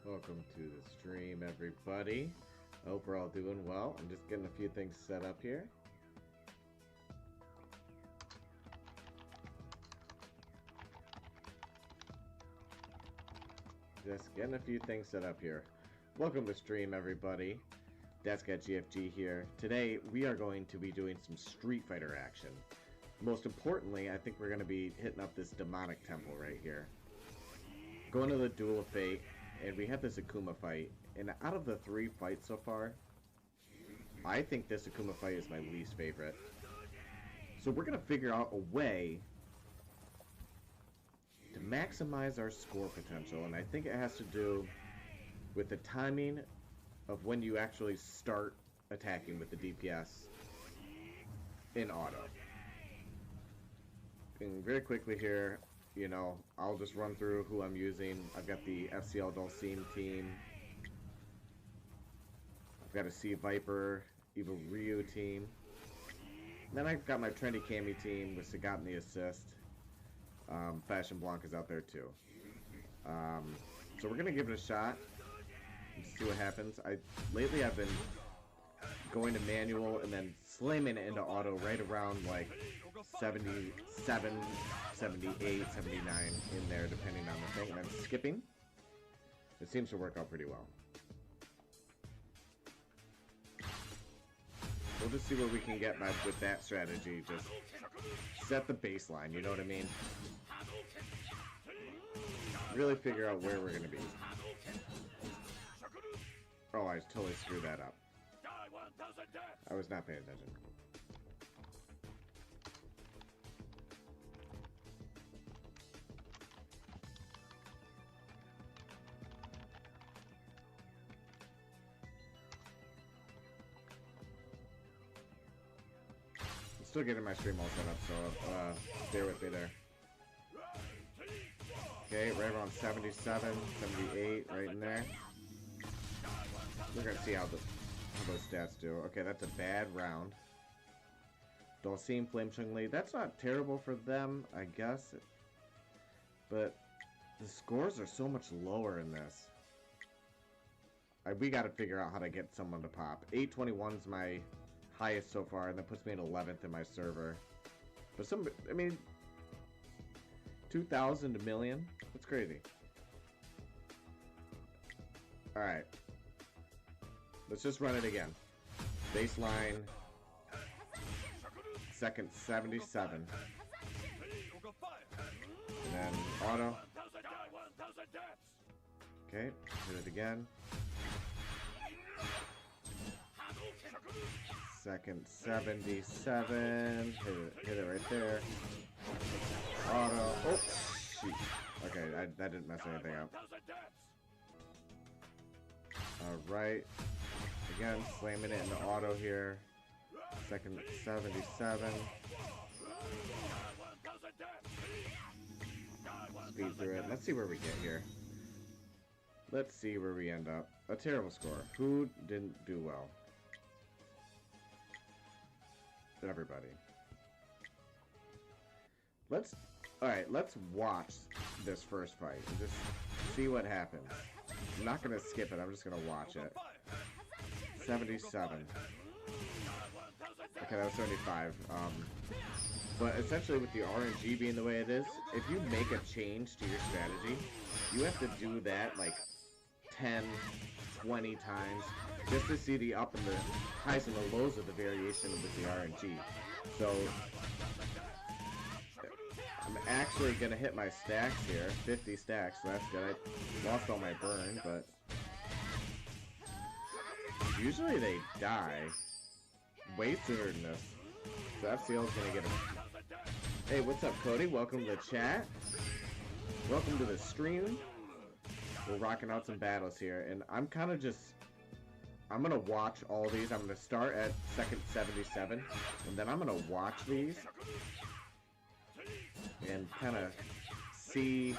Welcome to the stream, everybody. I hope we're all doing well. I'm just getting a few things set up here. Just getting a few things set up here. Welcome to stream, everybody. That's got GFG here. Today, we are going to be doing some Street Fighter action. Most importantly, I think we're going to be hitting up this demonic temple right here. Going to the Duel of Fate, and we have this Akuma fight. And out of the 3 fights so far, I think this Akuma fight is my least favorite. So we're going to figure out a way to maximize our score potential, and I think it has to do with the timing of when you actually start attacking with the DPS in auto. And very quickly here, you know, I'll just run through who I'm using. I've got the FCL Dulcine team. I've got a Sea Viper, Evil Ryu team. Then I've got my Trendy Cami team with Sagat in the assist. Fashion Blanc is out there too. So we're gonna give it a shot and see what happens. Lately I've been going to manual and then slamming it into auto right around like 77, 78, 79 in there depending on the thing, and I'm skipping. It seems to work out pretty well. We'll just see what we can get with that strategy. Just set the baseline, you know what I mean? Really figure out where we're going to be. Oh, I totally screwed that up. I was not paying attention. I'm still getting my stream all set up, so bear with me there. Okay, right around 77, 78, right in there. We're gonna see how those stats do. Okay, that's a bad round. Dulcine, Flame Chun-Li, that's not terrible for them, I guess. But the scores are so much lower in this. We gotta figure out how to get someone to pop. 821's my highest so far, and that puts me at 11th in my server. But I mean, 2,000 a million? That's crazy. Alright. Let's just run it again. Baseline. Second 77. And then auto. Okay, hit it again. Second 77. Hit it right there. Auto. Oh, shoot. Okay, that didn't mess anything up. Alright. Again, slamming it into auto here. Second 77. Speed through it. Let's see where we get here. Let's see where we end up. A terrible score. Who didn't do well? Everybody. Alright, let's watch this first fight and just see what happens. I'm not gonna skip it, I'm just gonna watch it. 77. Okay, that was 75. But essentially with the RNG being the way it is, if you make a change to your strategy, you have to do that like 10, 20 times just to see the up and the highs and the lows of the variation with the RNG. So I'm actually gonna hit my stacks here, 50 stacks, so that's good. I lost all my burn, but usually they die way sooner than this. So FCL's gonna get him. Hey, what's up, Cody? Welcome to the chat. Welcome to the stream. We're rocking out some battles here, and I'm kind of just... I'm gonna watch all these. I'm gonna start at second 77, and then I'm gonna watch these and kind of see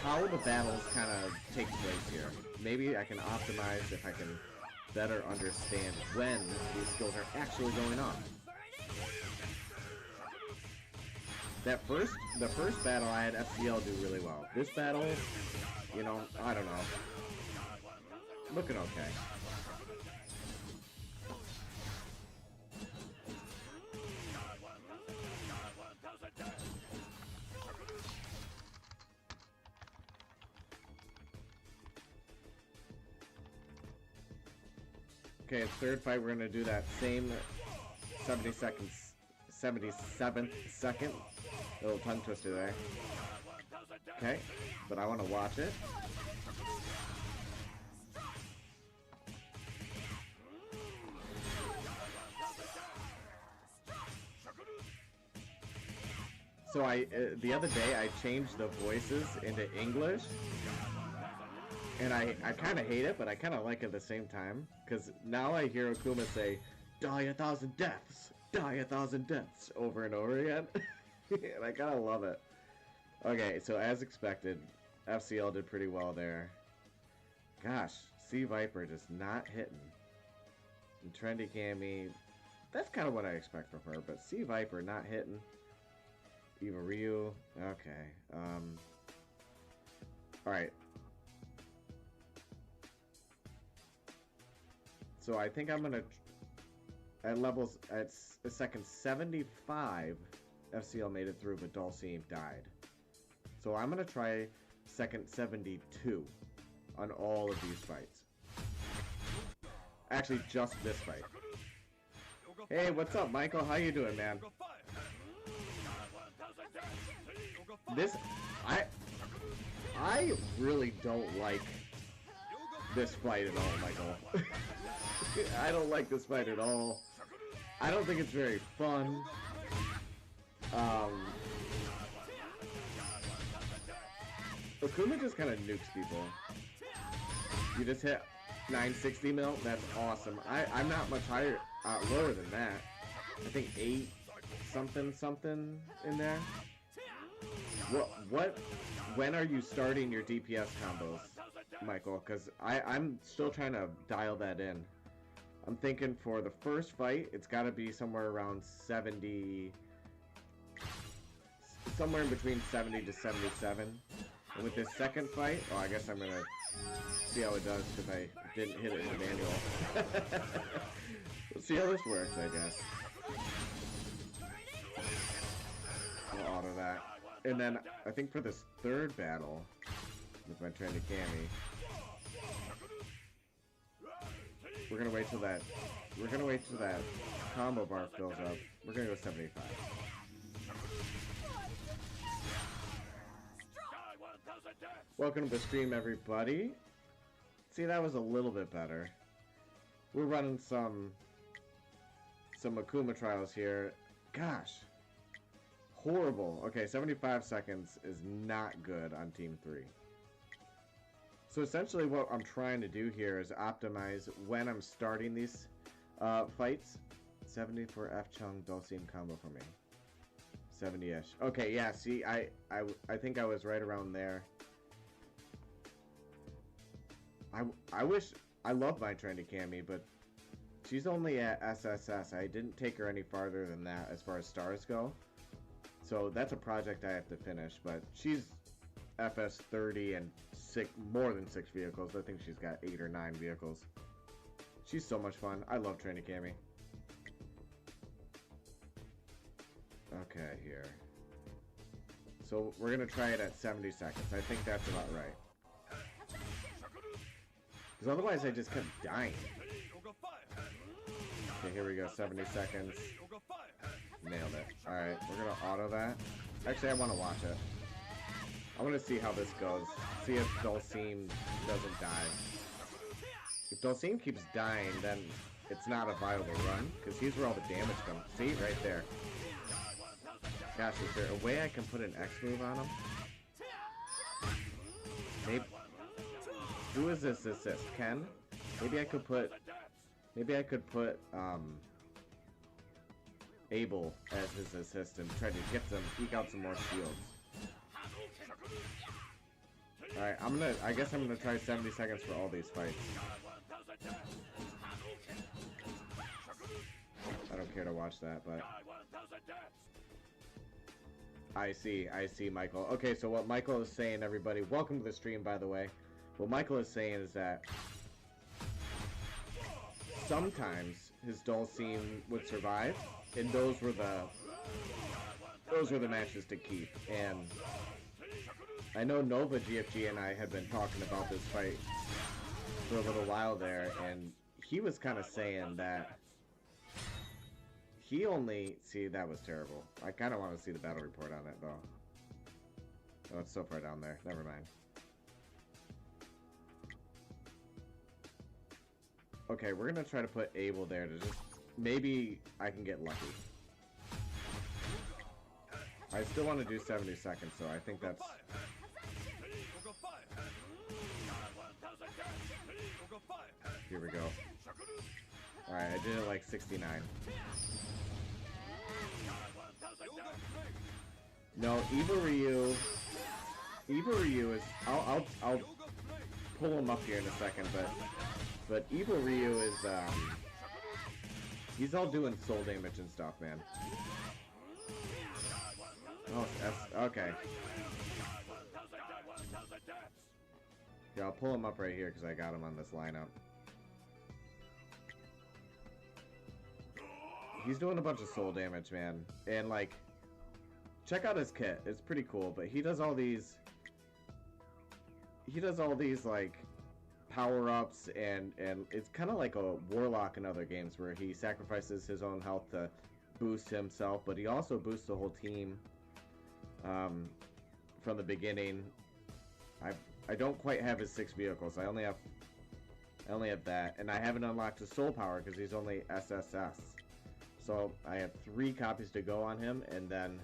how the battles kind of take place here. Maybe I can optimize if I can better understand when these skills are actually going on. the first battle I had FCL do really well. This battle, you know, I don't know. Looking okay. Okay, third fight, we're gonna do that same 77th second little tongue twister there. Okay, but I want to watch it. So the other day I changed the voices into English. And I kind of hate it, but I kind of like it at the same time. Because now I hear Akuma say, "Die 1,000 deaths! Die 1,000 deaths!" over and over again. And I kind of love it. Okay, so as expected, FCL did pretty well there. Gosh, Sea Viper just not hitting. And Trendy Cammy, that's kind of what I expect from her. But Sea Viper not hitting. Eva Ryu, okay. Alright. So I think I'm gonna, at levels, at second 75, FCL made it through, but Dulcine died. So I'm gonna try second 72 on all of these fights. Actually, just this fight. Hey, what's up, Michael? How you doing, man? This, I really don't like this fight at all, Michael. I don't like this fight at all. I don't think it's very fun. Akuma just kind of nukes people. You just hit 960 mil? That's awesome. I'm not much higher, lower than that. I think 8 something in there. When are you starting your DPS combos, Michael? Because I'm still trying to dial that in. I'm thinking for the first fight, it's got to be somewhere around 70, somewhere in between 70 to 77. And with this second fight, oh, I guess I'm going to see how it does because I didn't hit it in the manual. We'll see how this works, I guess. We'll auto that. And then I think for this third battle with my Trendy Cammy, we're gonna wait till that combo bar fills up. We're gonna go 75. Welcome to the stream, everybody. See, that was a little bit better. We're running some Akuma trials here. Gosh. Horrible. Okay, 75 seconds is not good on Team 3. So essentially what I'm trying to do here is optimize when I'm starting these fights. 70 for F-Chung Dulcine combo for me. 70-ish. Okay, yeah, see, I think I was right around there. I wish... I love my Trendy Cammy, but she's only at SSS. I didn't take her any farther than that as far as stars go. So that's a project I have to finish, but she's FS 30 and more than 6 vehicles. I think she's got 8 or 9 vehicles. She's so much fun. I love Trendy Cammy. Okay, here. So we're gonna try it at 70 seconds. I think that's about right. Because otherwise I just kept dying. Okay, here we go. 70 seconds. Nailed it. Alright, we're gonna auto that. Actually, I want to watch it. I want to see how this goes. See if Dulcine doesn't die. If Dulcine keeps dying, then it's not a viable run. Because here's where all the damage comes. See? Right there. Gosh, is there a way I can put an X move on him? Maybe. Who is this assist? Ken? Maybe I could put... Abel as his assistant, try to eke out some more shields. Alright, I guess I'm gonna try 70 seconds for all these fights. I don't care to watch that, but I see, Michael. Okay, so what Michael is saying, everybody, welcome to the stream, by the way. What Michael is saying is that sometimes his dull scene would survive, and those were the matches to keep. And I know Nova GFG and I had been talking about this fight for a little while there, and he was kind of saying that he only... See, that was terrible. I kind of want to see the battle report on it, though. Oh, it's so far down there. Never mind. Okay, we're going to try to put Abel there to just... Maybe I can get lucky. I still want to do 70 seconds, so I think that's... Here we go. Alright, I did it like 69. No, Evil Ryu is... I'll pull him up here in a second, but Evil Ryu is, he's all doing soul damage and stuff, man. Oh, that's... Okay. Yeah, I'll pull him up right here, because I got him on this lineup. He's doing a bunch of soul damage, man. And, like, check out his kit. It's pretty cool, but he does all these... like, power-ups, and it's kind of like a Warlock in other games, where he sacrifices his own health to boost himself, but he also boosts the whole team from the beginning. I don't quite have his 6 vehicles. I only have that, and I haven't unlocked his soul power because he's only SSS. So I have 3 copies to go on him, and then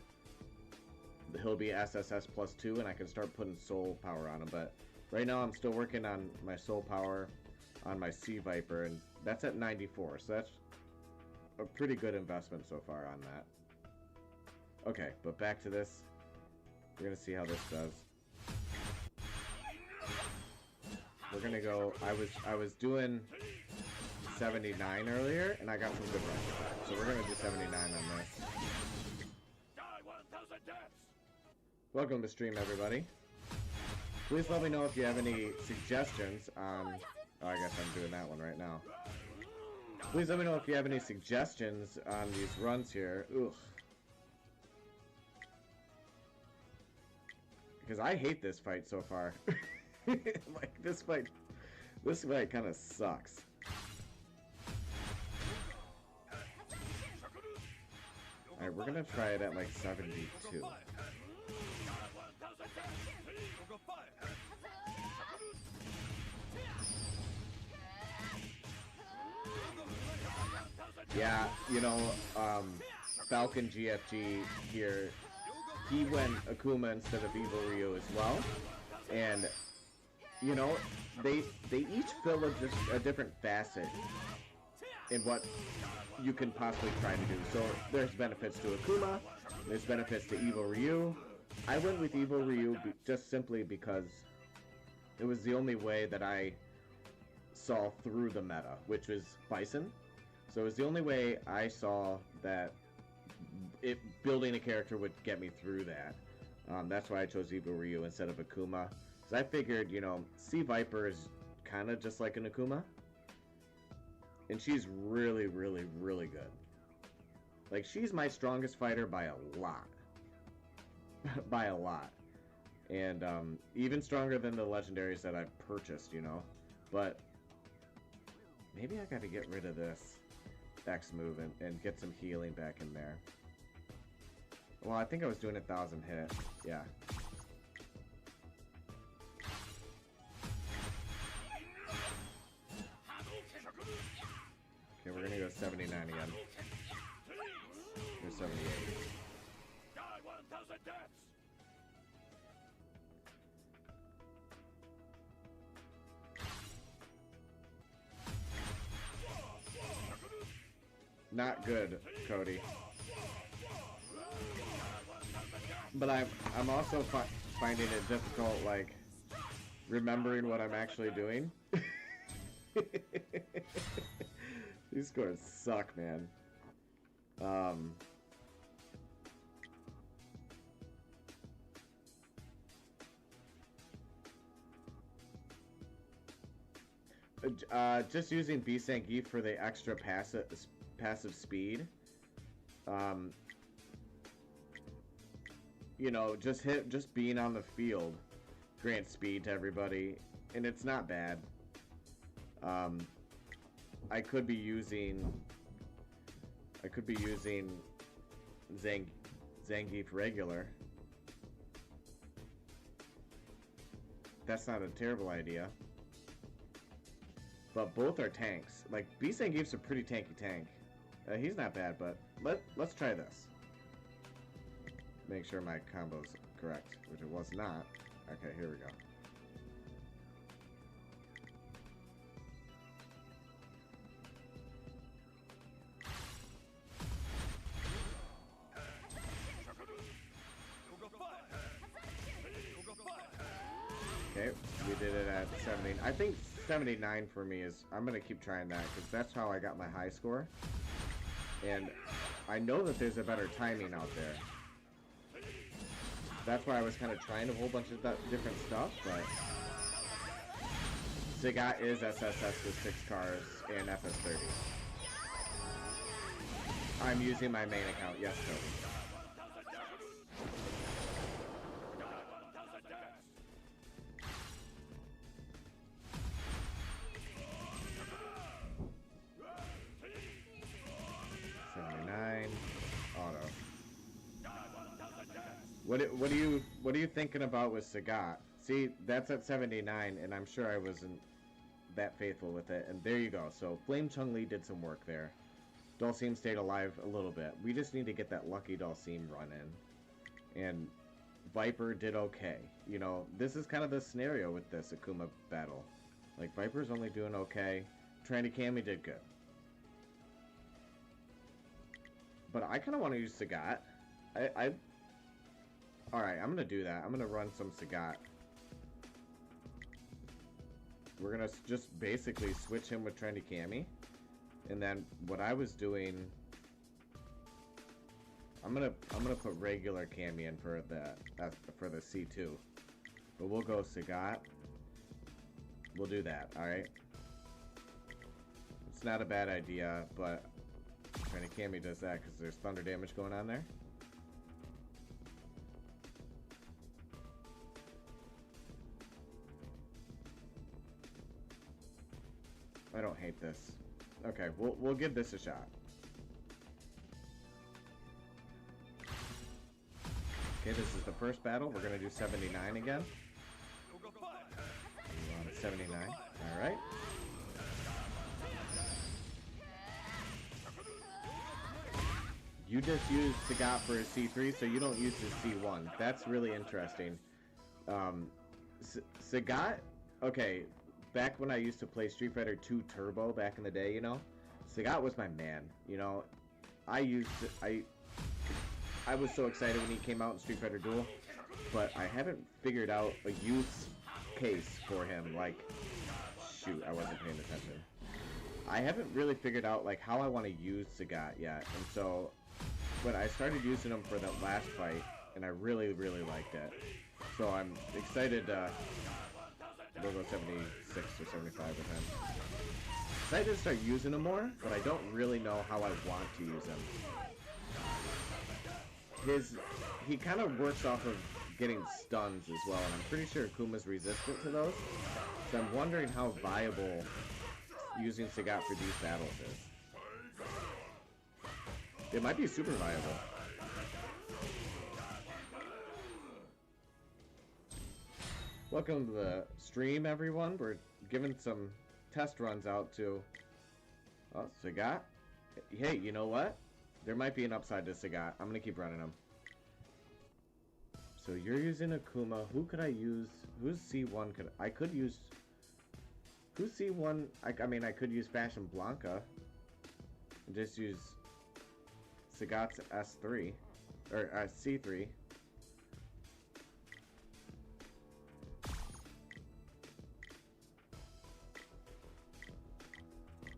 he'll be SSS plus 2, and I can start putting soul power on him. But right now I'm still working on my soul power on my Sea Viper, and that's at 94. So that's a pretty good investment so far on that. Okay, but back to this. We're gonna see how this does. We're gonna go. I was doing 79 earlier, and I got some good runs. So we're gonna do 79 on this. Welcome to stream, everybody. Please let me know if you have any suggestions on... Oh, I guess I'm doing that one right now. Please let me know if you have any suggestions on these runs here. Ugh. Because I hate this fight so far. Like, this fight kind of sucks. Alright, we're gonna try it at like 72. Yeah, you know, Falcon GFG here, he went Akuma instead of Evil Ryu as well, and you know, they each fill a different facet in what you can possibly try to do. So there's benefits to Akuma, there's benefits to Evil Ryu. I went with Evil Ryu just simply because it was the only way that I saw through the meta, which was Bison. So it was the only way I saw that building a character would get me through that. That's why I chose Evil Ryu instead of Akuma. Because I figured, you know, Sea Viper is kind of just like an Akuma. And she's really, really, really good. Like, she's my strongest fighter by a lot. By a lot. And even stronger than the legendaries that I've purchased, you know. But maybe I gotta get rid of this X move and get some healing back in there. Well, I think I was doing 1,000 hit. Yeah. Okay, we're gonna go 79 again. Or 78. Not good, Cody. But I'm also finding it difficult, like, remembering what I'm actually doing. These scores suck, man. Just using B-Sangi for the extra passive speed. You know, just being on the field grants speed to everybody, and it's not bad. I could be using Zangief regular. That's not a terrible idea. But both are tanks. Like, B-Zangief's a pretty tanky tank. He's not bad, but let's try this. Make sure my combo's correct, which it was not. Okay, here we go. Okay, we did it at 70. I think 79 for me is... I'm going to keep trying that, because that's how I got my high score. And I know that there's a better timing out there. That's why I was kind of trying a whole bunch of different stuff, but... Sagat is SSS with 6 cars and FS30. I'm using my main account, yes, Toby. What are you thinking about with Sagat? See, that's at 79, and I'm sure I wasn't that faithful with it. And there you go. So Flame Chun-Li did some work there. Dulcim stayed alive a little bit. We just need to get that lucky Dulcim run in. And Viper did okay. You know, this is kind of the scenario with this Akuma battle. Like, Viper's only doing okay. Trendy Cammy did good. But I kind of want to use Sagat. Alright, I'm going to do that. I'm going to run some Sagat. We're going to just basically switch him with Trendy Cammy. And then what I was doing... I'm gonna put regular Cammy in for the C2. But we'll go Sagat. We'll do that, alright? It's not a bad idea, but Trendy Cammy does that because there's thunder damage going on there. I don't hate this. Okay, we'll give this a shot. Okay, this is the first battle. We're gonna do 79 again. 79. All right. You just used Sagat for his C3, so you don't use his C1. That's really interesting. Sagat. Okay. Back when I used to play Street Fighter 2 Turbo back in the day, you know, Sagat was my man. You know, I was so excited when he came out in Street Fighter Duel, but I haven't figured out a use case for him. Like, shoot, I wasn't paying attention. I haven't really figured out like how I want to use Sagat yet, and so when I started using him for that last fight, and I really liked it, so I'm excited. We'll go 76 or 75 with him. Excited to start using him more, but I don't really know how I want to use him. He kind of works off of getting stuns as well, and I'm pretty sure Akuma's resistant to those. So I'm wondering how viable using Sagat for these battles is. It might be super viable. Welcome to the stream, everyone. We're giving some test runs out to... Oh, Sagat. Hey, you know what? There might be an upside to Sagat. I'm going to keep running him. So you're using Akuma. Who could I use? Who's C1? I could use... Who's C1? I mean, I could use Fashion Blanca. And just use Sagat's S3. Or C3.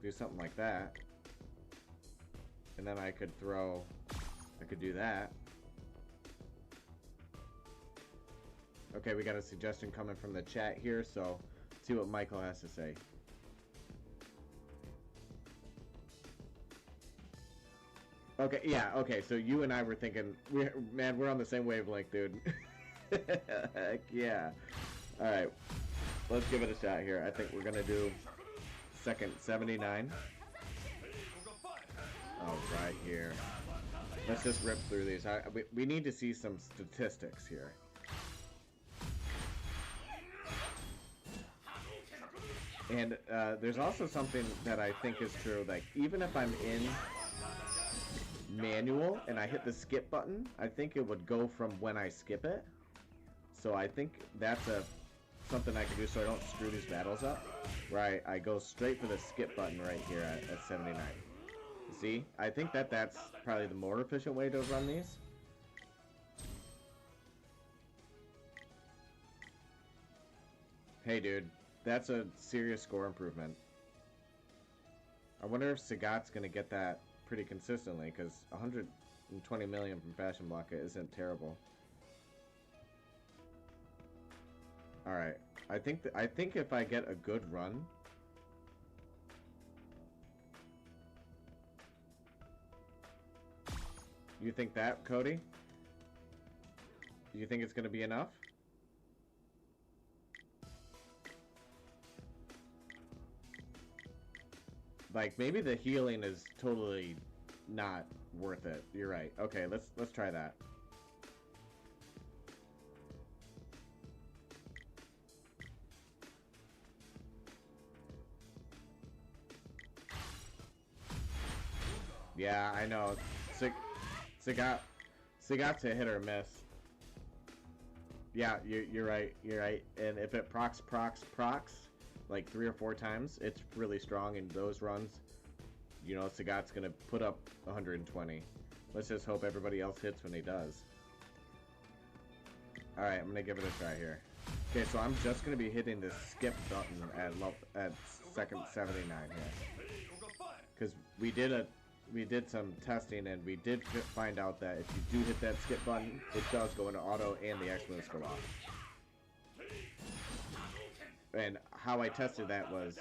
Do something like that. And then I could do that. Okay, we got a suggestion coming from the chat here, so let's see what Michael has to say. Okay, yeah, okay, so you and I were thinking, man, we're on the same wavelength, dude. Heck yeah. Alright, let's give it a shot here. I think we're gonna do second 79. Oh, right here. Let's just rip through these. We need to see some statistics here. And there's also something that I think is true. Like, even if I'm in manual and I hit the skip button, I think it would go from when I skip it. So I think that's something I can do so I don't screw these battles up. Right, I go straight for the skip button right here at 79. See? I think that's probably the more efficient way to run these. Hey dude, that's a serious score improvement. I wonder if Sagat's gonna get that pretty consistently, because 120 million from Fashion Block isn't terrible. Alright, I think if I get a good run, you think that, Cody? Do you think it's gonna be enough? Like, maybe the healing is totally not worth it. You're right. Okay, let's try that. Yeah, I know. Sagat's a hit or miss. Yeah, you're right. You're right. And if it procs like 3 or 4 times, it's really strong in those runs. You know, Sagat's gonna put up 120. Let's just hope everybody else hits when he does. Alright, I'm gonna give it a try here. Okay, so I'm just gonna be hitting the skip button at second 79 here. Because we did some testing and we did find out that if you do hit that skip button, it does go into auto and the X moves go off. And how I tested that was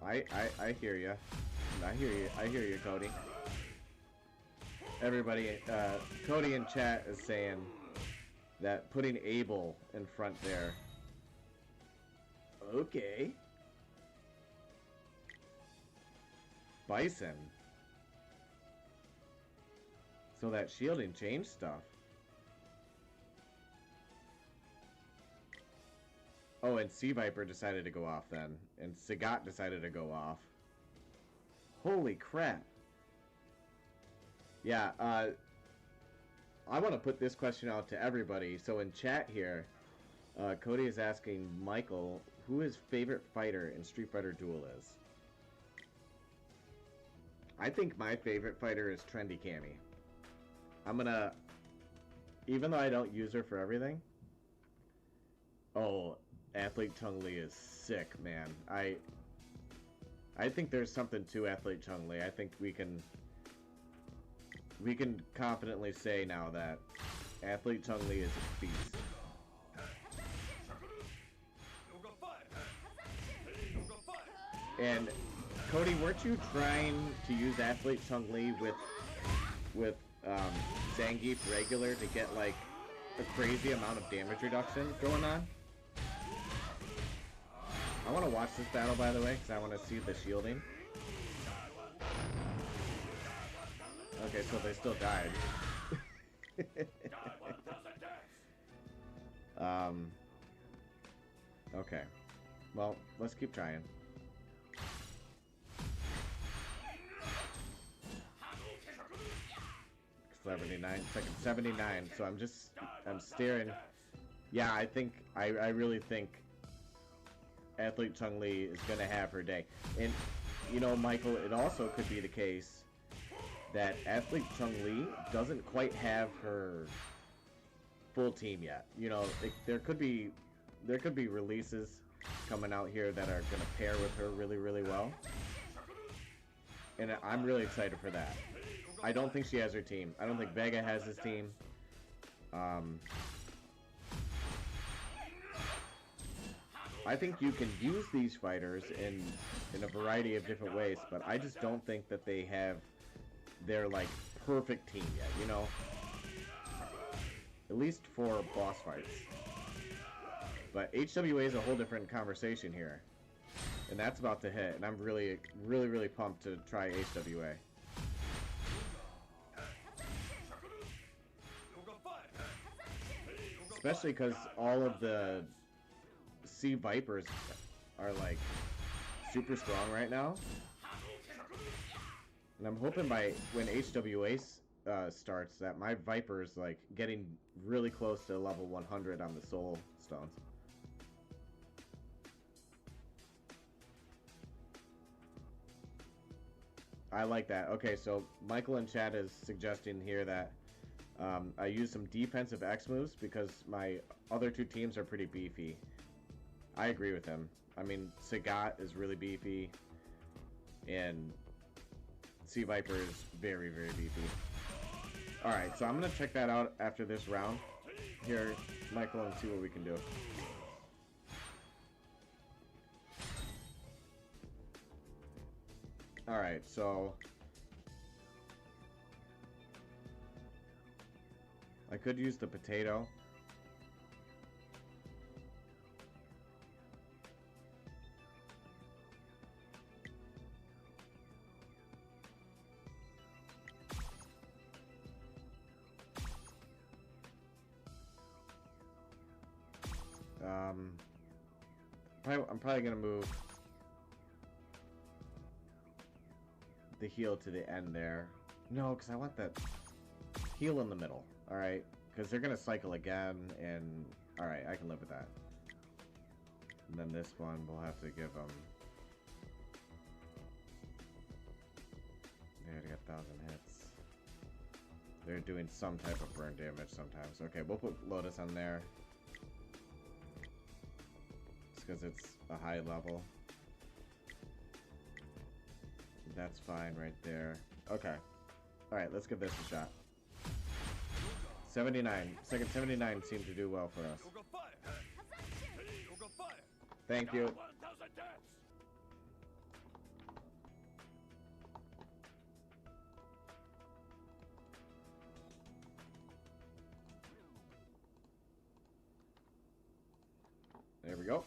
I hear you. I hear you, Cody. Everybody, Cody in chat is saying that putting Abel in front there. Okay. Bison. So that shielding changed stuff. Oh, and Sea Viper decided to go off then. And Sagat decided to go off. Holy crap. Yeah, I want to put this question out to everybody. So in chat here, Cody is asking Michael who his favorite fighter in Street Fighter Duel is. I think my favorite fighter is Trendy Cammy. I'm gonna... Even though I don't use her for everything... Oh, Athlete Chun-Li is sick, man. I think there's something to Athlete Chun-Li. I think we can confidently say now that Athlete Chun-Li is a beast. And Cody, weren't you trying to use Athlete Chun-Li with Zangief regular to get like a crazy amount of damage reduction going on? I want to watch this battle, by the way, because I want to see the shielding. Okay, so they still died. Okay. Well, let's keep trying. 79, second 79, so I'm staring. Yeah, I really think Athlete Chun-Li is gonna have her day. And, you know, Michael, it also could be the case that Athlete Chun-Li doesn't quite have her full team yet. You know, there could be releases coming out here that are gonna pair with her really, really well. And I'm really excited for that. I don't think she has her team. I don't think Vega has his team. I think you can use these fighters in a variety of different ways, but I just don't think that they have their like perfect team yet, you know? At least for boss fights. But HWA is a whole different conversation here. And that's about to hit, and I'm really, really, really pumped to try HWA. Especially because all of the Sea Vipers are like super strong right now. And I'm hoping by when HWA starts that my Viper's like getting really close to level 100 on the Soul Stones. I like that. Okay, so Michael in chat is suggesting here that I use some defensive X moves because my other two teams are pretty beefy. I agree with him. I mean, Sagat is really beefy, and Sea Viper is very, very beefy. Alright, so I'm going to check that out after this round here, Michael, and see what we can do. Alright, so I could use the potato. I'm probably gonna move the heal to the end there. No, because I want that heal in the middle. Alright, because they're gonna cycle again, and alright, I can live with that. And then this one we'll have to give them. They already got 1,000 hits. They're doing some type of burn damage sometimes. Okay, we'll put Lotus on there. Because it's a high level. That's fine right there. Okay. Alright, let's give this a shot. 79. Second 79 seemed to do well for us. Thank you. There we go.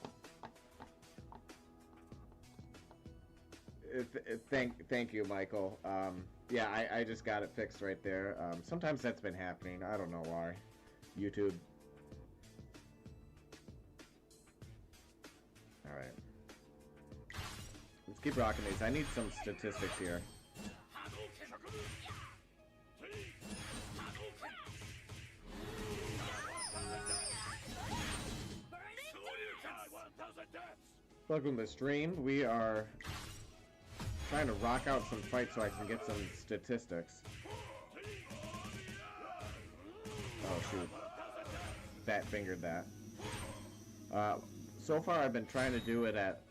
Thank you, Michael. Yeah, I just got it fixed right there. Sometimes that's been happening. I don't know why. YouTube. Alright. Let's keep rocking these. I need some statistics here. Welcome to the stream. We are trying to rock out some fights so I can get some statistics. Oh shoot. Fat fingered that. So far I've been trying to do it at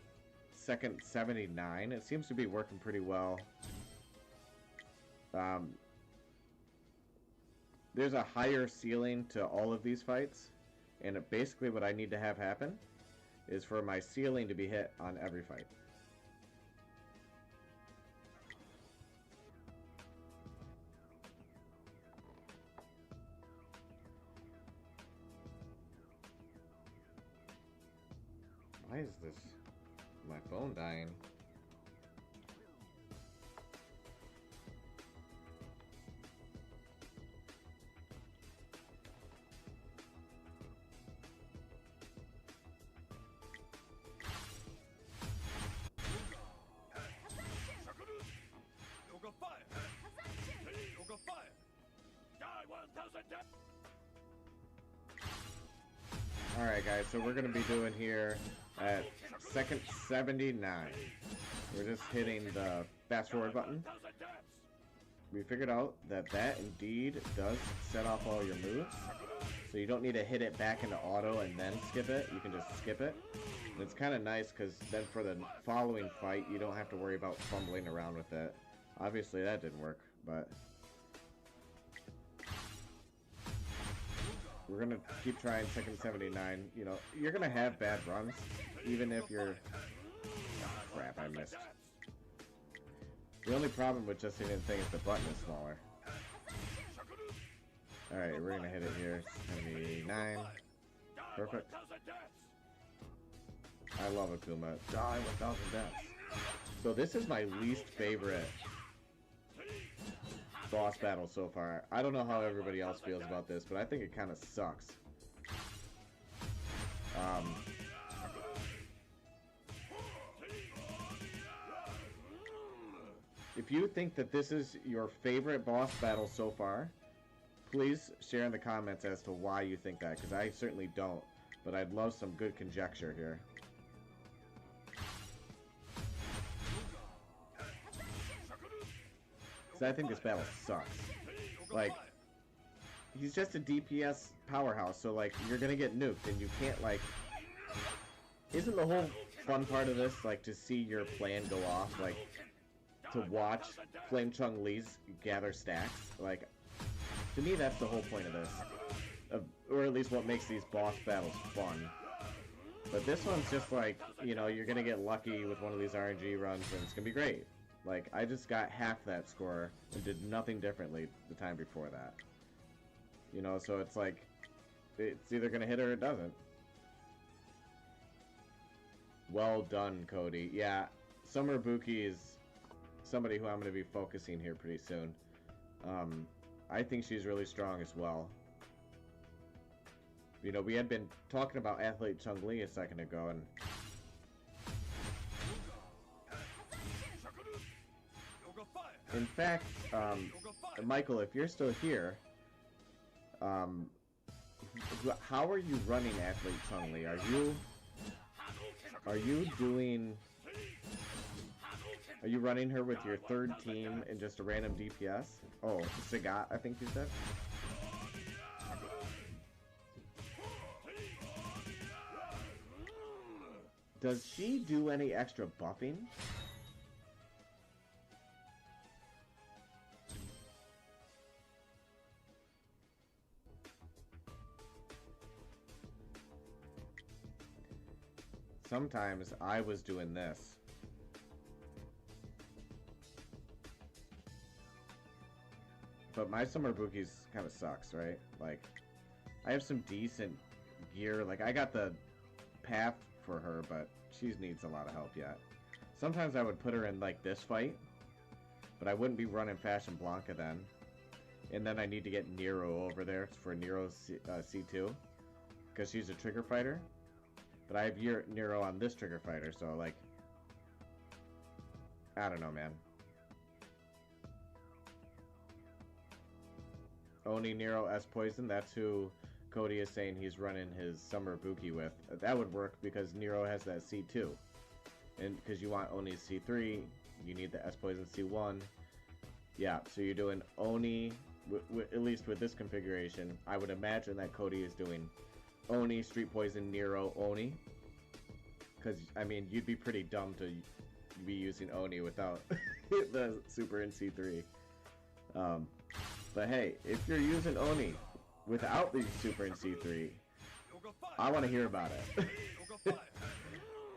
second 79. It seems to be working pretty well. There's a higher ceiling to all of these fights, and basically what I need to have happen is for my ceiling to be hit on every fight. Why is this my phone dying? Alright guys, so we're going to be doing here at second 79. We're just hitting the fast forward button. We figured out that that indeed does set off all your moves. So you don't need to hit it back into auto and then skip it. You can just skip it. And it's kind of nice because then for the following fight, you don't have to worry about fumbling around with it. Obviously that didn't work, but... We're gonna keep trying second 79. You know, you're gonna have bad runs, even if you're... Crap, I missed. The only problem with just hitting the thing is the button is smaller. Alright, we're gonna hit it here. 79. Perfect. I love Akuma. Die 1,000 deaths. So this is my least favorite boss battle so far. I don't know how everybody else feels about this, but I think it kind of sucks. If you think that this is your favorite boss battle so far, please share in the comments as to why you think that, because I certainly don't, but I'd love some good conjecture here. Because I think this battle sucks. Like, he's just a DPS powerhouse, so like, you're gonna get nuked, and you can't like... Isn't the whole fun part of this, like, to see your plan go off, like, to watch Flame Chung Li's gather stacks? Like, to me, that's the whole point of this. Or at least what makes these boss battles fun. But this one's just like, you know, you're gonna get lucky with one of these RNG runs and it's gonna be great. Like, I just got half that score and did nothing differently the time before that. You know, so it's like, it's either gonna hit or it doesn't. Well done, Cody. Yeah, Summer Buki is somebody who I'm gonna be focusing here pretty soon. I think she's really strong as well. You know, we had been talking about Athlete Chung Li a second ago, and in fact, Michael, if you're still here, how are you running Athlete Chung Li? Are you running her with your third team and just a random DPS? Oh, Sagat, I think you said? Does she do any extra buffing? Sometimes I was doing this. But my Summer Buki's kind of sucks, right? Like, I have some decent gear. Like, I got the path for her, but she needs a lot of help yet. Sometimes I would put her in, like, this fight, but I wouldn't be running Fashion Blanca then. And then I need to get Nero over there for Nero's C2, because she's a trigger fighter. But I have Nero on this trigger fighter, so, like, I don't know, man. Oni, Nero, S Poison, that's who Cody is saying he's running his Summer Buki with. That would work because Nero has that C2. And because you want Oni's C3, you need the S Poison C1. Yeah, so you're doing Oni, at least with this configuration. I would imagine that Cody is doing Oni, Street Poison, Nero, Oni. Because, I mean, you'd be pretty dumb to be using Oni without the Super in C3. But hey, if you're using Oni without the Super in C3, I want to hear about it.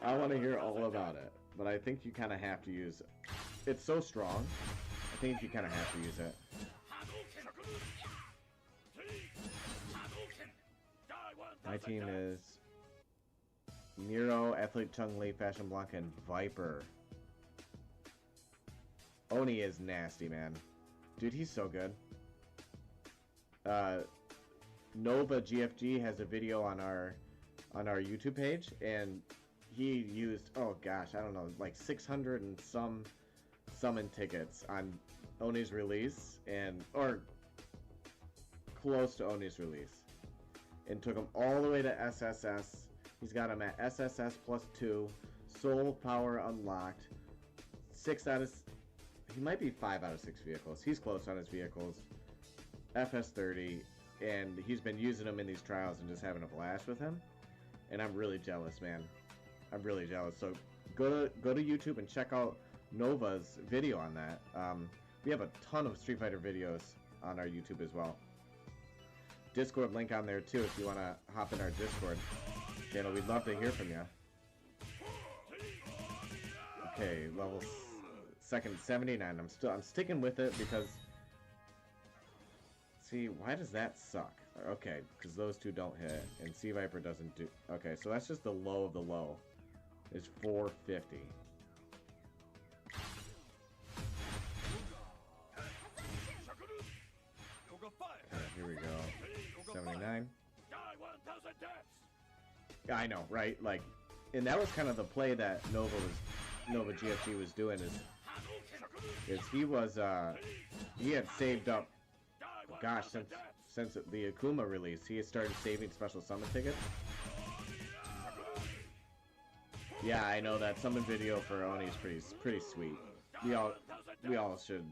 I want to hear all about it. But I think you kind of have to use it. It's so strong. I think you kind of have to use it. My team is Nero, Athlete Chung Li, Fashion Blanca, and Viper. Oni is nasty, man. Dude, he's so good. Nova GFG has a video on our YouTube page, and he used, oh gosh, I don't know, like 600 and some summon tickets on Oni's release, or close to Oni's release, and took him all the way to SSS. He's got him at SSS +2, soul power unlocked, 6 out of, he might be 5 out of 6 vehicles. He's close on his vehicles. FS30, and he's been using them in these trials and just having a blast with him. And I'm really jealous, man. I'm really jealous. So go to YouTube and check out Nova's video on that. We have a ton of Street Fighter videos on our YouTube as well. Discord link on there too if you want to hop in our Discord channel. We'd love to hear from you. Okay, level second 79. I'm sticking with it because, see, why does that suck? Okay, because those two don't hit and Sea Viper doesn't do. Okay, so that's just the low of the low. It's 450. Okay, here we go. 79. Yeah, I know, right? Like, and that was kind of the play that Nova GFG was doing is he had saved up, gosh, since the Akuma release, he had started saving special summon tickets. Yeah, I know that summon video for Oni is pretty sweet. We all should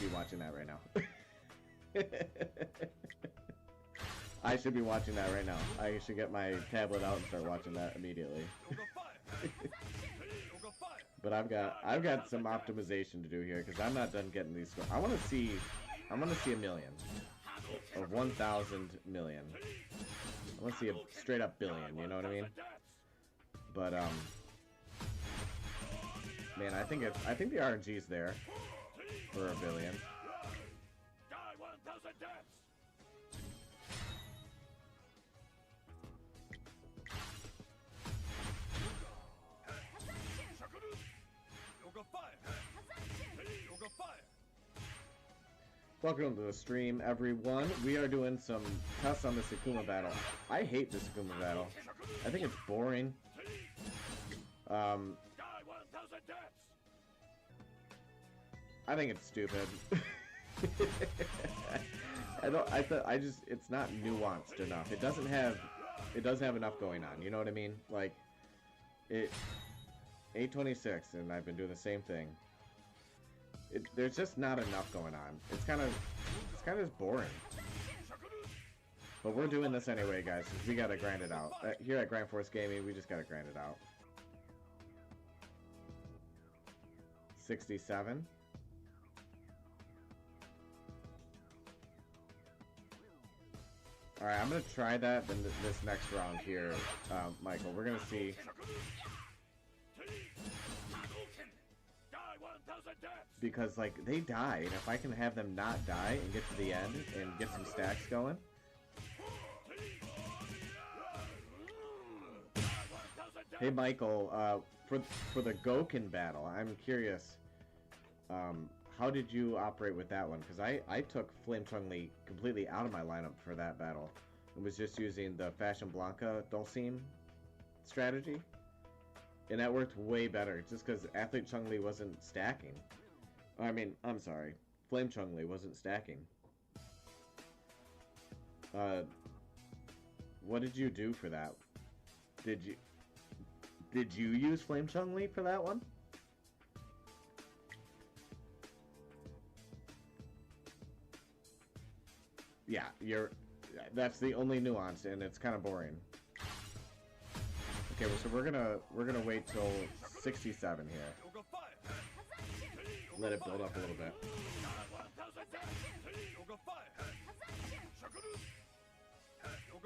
be watching that right now. I should be watching that right now. I should get my tablet out and start watching that immediately. But I've got some optimization to do here because I'm not done getting these scores. I want to see a million, or 1,000 million. I want to see a straight up billion. You know what I mean? But man, I think the RNG's there for a billion. Welcome to the stream, everyone. We are doing some tests on this Akuma battle. I hate this Akuma battle. I think it's boring. I think it's stupid. It's not nuanced enough. It doesn't have enough going on. You know what I mean? Like, 826, and I've been doing the same thing. There's just not enough going on. It's kind of just boring. But we're doing this anyway, guys, because we gotta grind it out. Here at Grand Force Gaming, we just gotta grind it out. 67. Alright, I'm gonna try that then this next round here, Michael. We're gonna see. Because, like, they die, and if I can have them not die and get to the end and get some stacks going. Hey, Michael, for the Goken battle, I'm curious, how did you operate with that one? Because I took Flame Chun-Li completely out of my lineup for that battle. and was just using the Fashion Blanca Dulcine strategy. And that worked way better, just because Athlete Chun-Li wasn't stacking. I mean, I'm sorry, Flame Chun-Li wasn't stacking. What did you do for that? Did you use Flame Chun-Li for that one? Yeah, that's the only nuance, and it's kind of boring. Okay, well, so we're gonna wait till 67 here. Let it build up a little bit.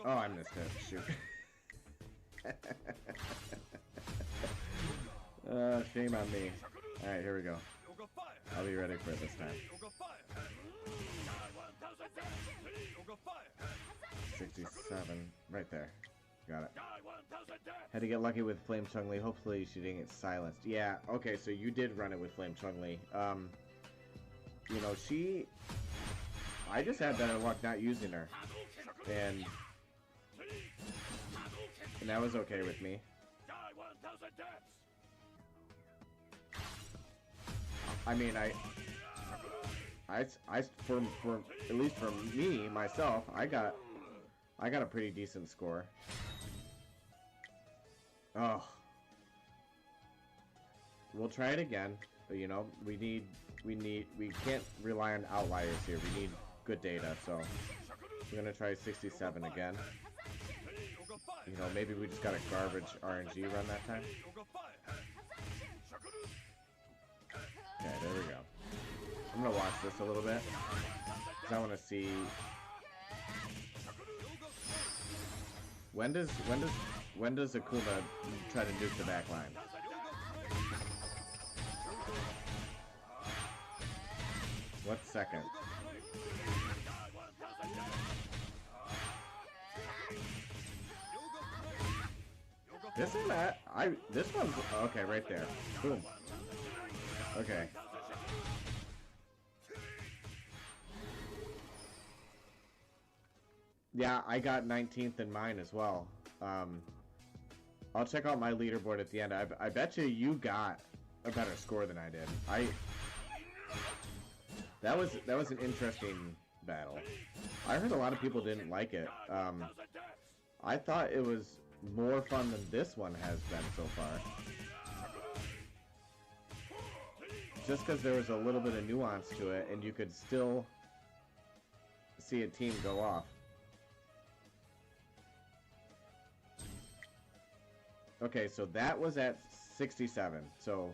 Oh, I missed it. Shoot. Shame on me. Alright, here we go. I'll be ready for it this time. 67. Right there. Got it. Had to get lucky with Flame Chun-Li. Hopefully she didn't get silenced. Yeah, okay, so you did run it with Flame Chun-Li. You know, I just had better luck not using her. And that was okay with me. I mean, for at least for me, myself, I got a pretty decent score. Oh. We'll try it again. But, you know, we can't rely on outliers here. We need good data, so we're gonna try 67 again. You know, maybe we just got a garbage RNG run that time. Okay, there we go. I'm gonna watch this a little bit, because I want to see When does Akuma try to nuke the back line? What second? This is that. This one's okay right there. Boom. Okay. Yeah, I got 19th in mine as well. I'll check out my leaderboard at the end. I bet you got a better score than I did. That was an interesting battle. I heard a lot of people didn't like it. I thought it was more fun than this one has been so far. Just because there was a little bit of nuance to it, and you could still see a team go off. Okay, so that was at 67, so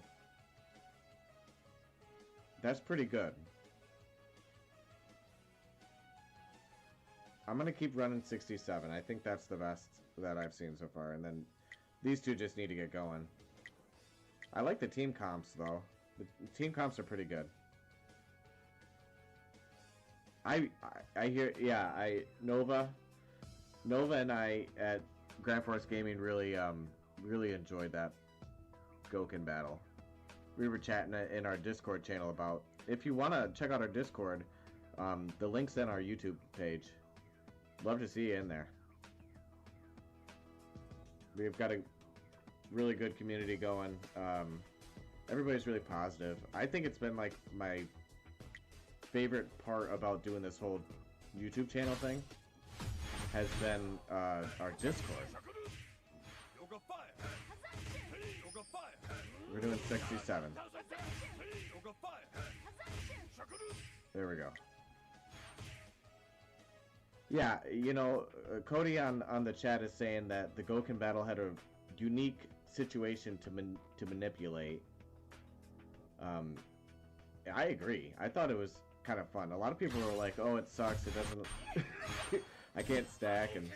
that's pretty good. I'm gonna keep running 67. I think that's the best that I've seen so far, and then these two just need to get going. I like the team comps though. The team comps are pretty good. I hear, yeah, Nova and I at Grand Force Gaming really enjoyed that Goken battle. We were chatting in our Discord channel about, if you want to check out our Discord, the link's in our YouTube page. Love to see you in there. We've got a really good community going. Everybody's really positive. I think it's been like my favorite part about doing this whole YouTube channel thing has been our Discord. We're doing 67. There we go. Yeah, you know, Cody on the chat is saying that the Goken battle had a unique situation to manipulate. I agree. I thought it was kind of fun. A lot of people were like, "Oh, it sucks. It doesn't. I can't stack." And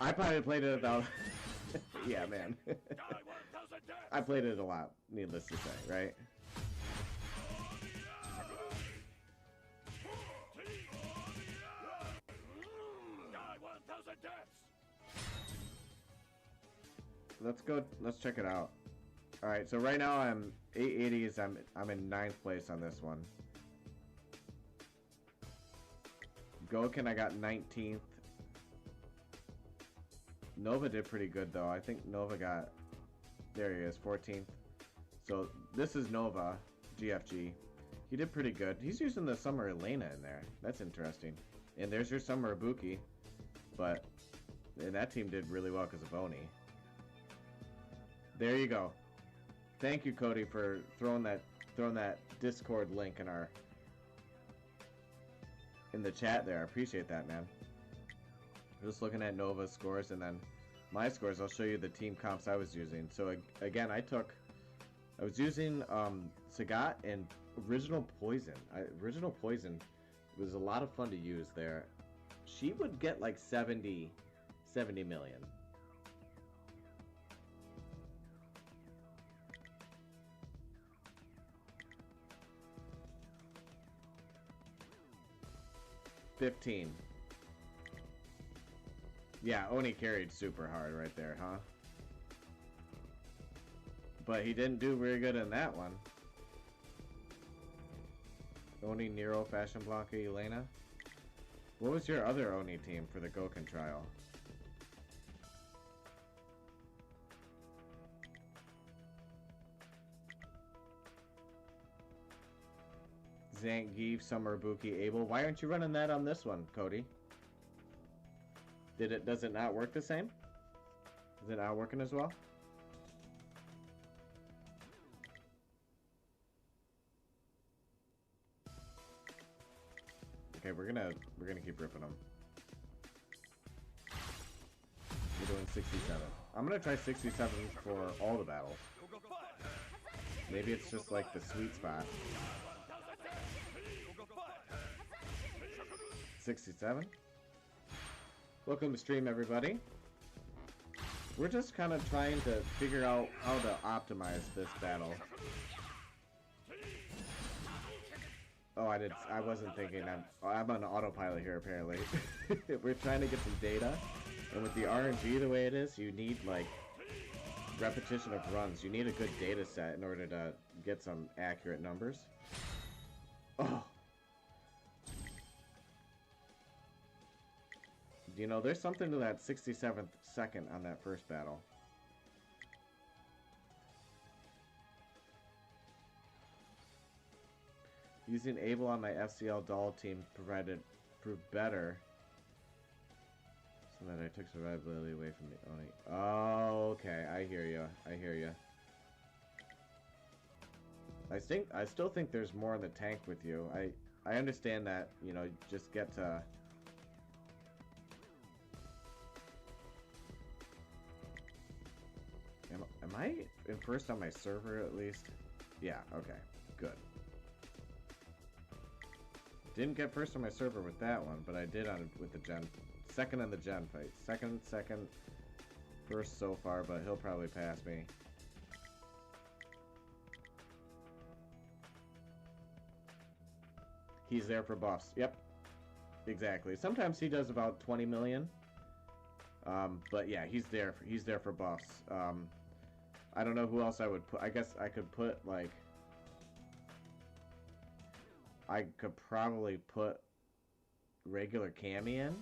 I probably played it about. Yeah, man. I played it a lot. Needless to say, right? Let's go. Let's check it out. All right. So right now I'm 880s. I'm in 9th place on this one. Goken, I got 19th. Nova did pretty good though. I think Nova got, there he is, 14th. So this is Nova, GFG. He did pretty good. He's using the Summer Elena in there. That's interesting. And there's your Summer Ibuki. But and that team did really well because of Oni. There you go. Thank you, Cody, for throwing that Discord link in the chat there. I appreciate that, man. Just looking at Nova's scores and then my scores. I'll show you the team comps I was using. So again, I was using Sagat and Original Poison. Original Poison was a lot of fun to use there. She would get like 70 million. $15. Yeah, Oni carried super hard right there, huh? But he didn't do very good in that one. Oni, Nero, Fashion Blanca, Elena. What was your other Oni team for the Goken trial? Zangief, Summer Ibuki, Abel. Why aren't you running that on this one, Cody? Does it not work the same? Is it not working as well? Okay, we're gonna keep ripping them. We're doing 67. I'm gonna try 67 for all the battles. Maybe it's just like the sweet spot. 67. Welcome to stream, everybody. We're just kind of trying to figure out how to optimize this battle. Oh, I wasn't thinking. I'm on autopilot here, apparently. We're trying to get some data, and with the RNG the way it is, you need, like, repetition of runs. You need a good data set in order to get some accurate numbers. Oh. You know, there's something to that 67th second on that first battle. Using Able on my FCL doll team proved better, so that I took survivability away from the Oni. Oh, okay. I hear you. I hear you. I still think there's more in the tank with you. I understand that, you know, just get to... Am I in first on my server at least? Yeah, okay. Good. Didn't get first on my server with that one, but I did with the gen. Second in the gen fight. Second, first so far, but he'll probably pass me. He's there for buffs. Yep. Exactly. Sometimes he does about 20 million. But yeah, he's there for buffs. I don't know who else I would put. I guess I could put, like... I could probably put regular Cammy in.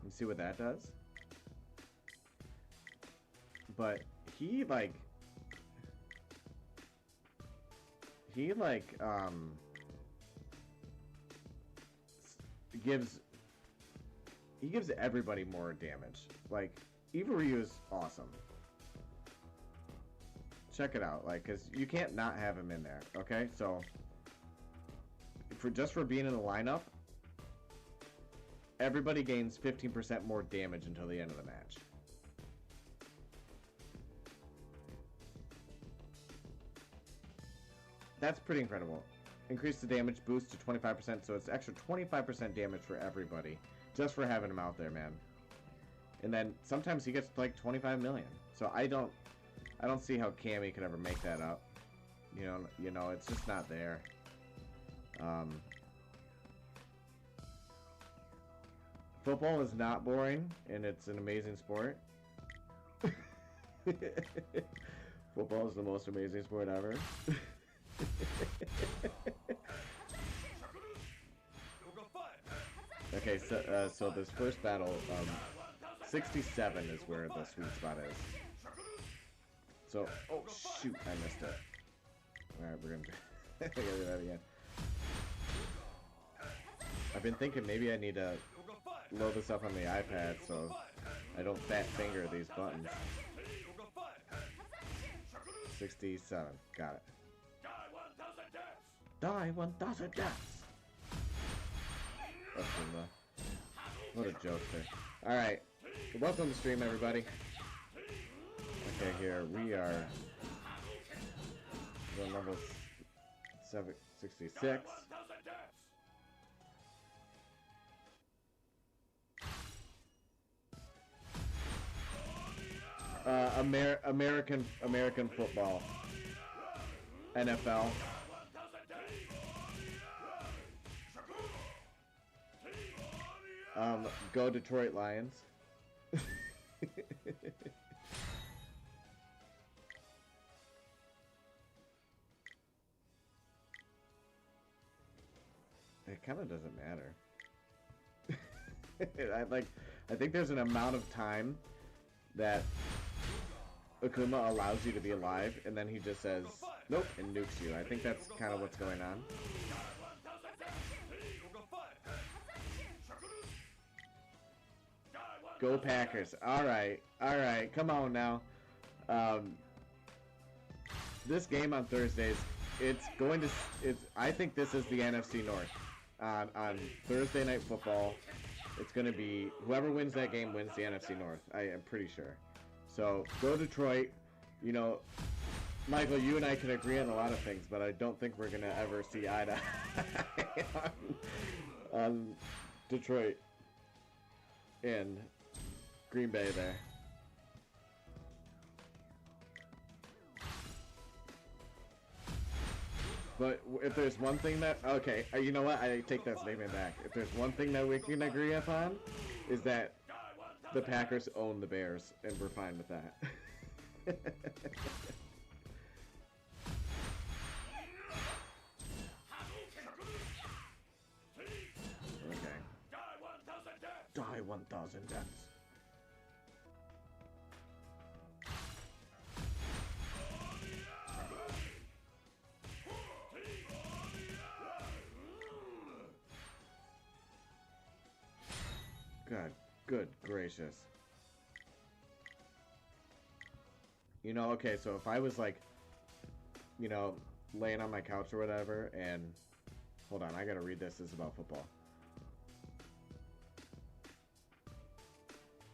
And see what that does. But he, like... He gives everybody more damage. Like, Eva Ryu is awesome. Check it out, like, because you can't not have him in there, okay? So, just for being in the lineup, everybody gains 15% more damage until the end of the match. That's pretty incredible. Increase the damage boost to 25%, so it's extra 25% damage for everybody, just for having him out there, man. And then sometimes he gets like 25 million. So I don't see how Cammy could ever make that up. You know, it's just not there. Football is not boring, and it's an amazing sport. Football is the most amazing sport ever. Okay, so this first battle, 67 is where the sweet spot is. So, oh shoot, I missed it. Alright, we're gonna do that again. I've been thinking maybe I need to load this up on the iPad so I don't fat finger these buttons. 67, got it. Die 1,000 deaths! What a jokester. Alright, welcome to the stream, everybody. Okay, here we are. On level 766. American football. NFL. Go Detroit Lions. It kind of doesn't matter. I think there's an amount of time that Akuma allows you to be alive, and then he just says, nope, and nukes you. I think that's kind of what's going on. Go Packers. Alright, come on now. This game on Thursdays, I think this is the NFC North. On Thursday Night Football, it's going to be, whoever wins that game wins the NFC North. I am pretty sure. So, go Detroit. You know, Michael, you and I can agree on a lot of things, but I don't think we're going to ever see eye to eye on Detroit. And Green Bay there. But if there's one thing that... Okay, you know what? I take that statement back. If there's one thing that we can agree upon, is that the Packers own the Bears, and we're fine with that. Okay. Die 1,000 deaths. Good gracious. You know, okay, so if I was like, you know, laying on my couch or whatever, and hold on, I gotta read this. This is about football.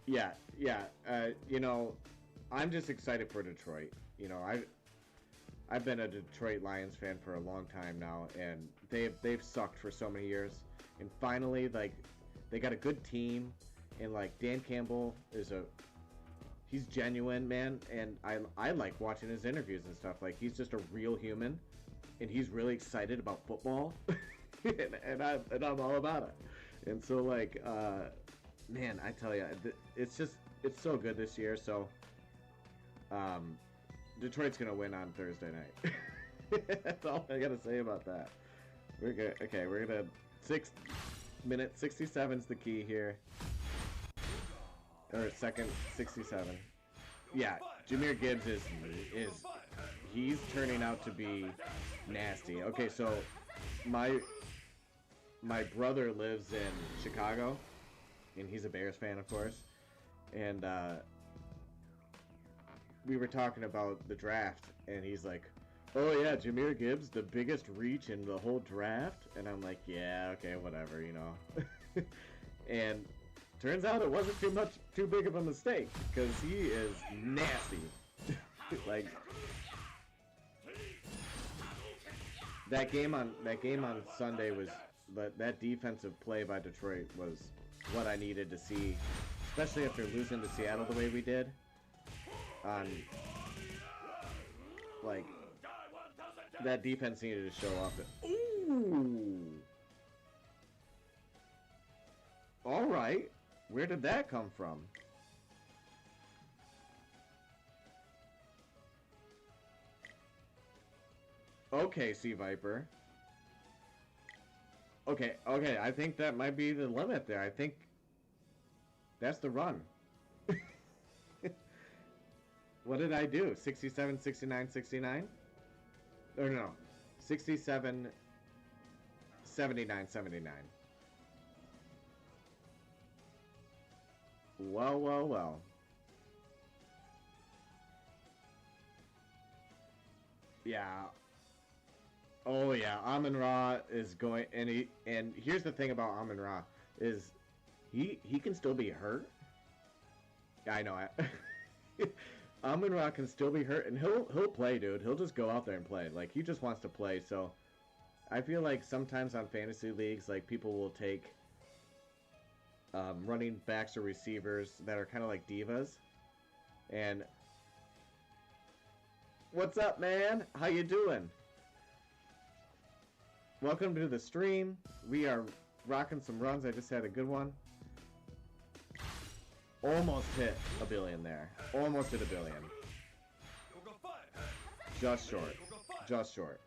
Yeah, you know, I'm just excited for Detroit. You know, I've been a Detroit Lions fan for a long time now, and they've sucked for so many years, and finally, like, they got a good team. And like Dan Campbell he's genuine, man, and I like watching his interviews and stuff. Like, he's just a real human, and he's really excited about football, and I'm all about it. And so like, man, I tell you, it's so good this year. So, Detroit's gonna win on Thursday night. That's all I gotta say about that. We're gonna 6 minutes 67's the key here. Or second 67. Yeah, Jahmyr Gibbs is he's turning out to be nasty. Okay, so my brother lives in Chicago, and he's a Bears fan, of course. And we were talking about the draft, and he's like, "Oh yeah, Jahmyr Gibbs, the biggest reach in the whole draft." And I'm like, "Yeah, okay, whatever, you know." And turns out it wasn't too big of a mistake, because he is nasty. Like, that game on Sunday was that defensive play by Detroit was what I needed to see, especially after losing to Seattle the way we did. Like, that defense needed to show up. Ooh. All right. Where did that come from? Okay, Sea Viper. Okay, I think that might be the limit there. I think that's the run. What did I do? 67, 69, 69? Or no, 67, 79, 79. Well. Yeah. Oh yeah, Amon-Ra is going, and here's the thing about Amon-Ra is he can still be hurt. Yeah, I know it. Amon-Ra can still be hurt, and he'll play, dude. He'll just go out there and play. Like, he just wants to play. So I feel like sometimes on fantasy leagues, like, people will take running backs or receivers that are kind of like divas. And what's up, man? How you doing? Welcome to the stream. We are rocking some runs. I just had a good one. Almost hit a billion there. Almost hit a billion. Just short. Just short.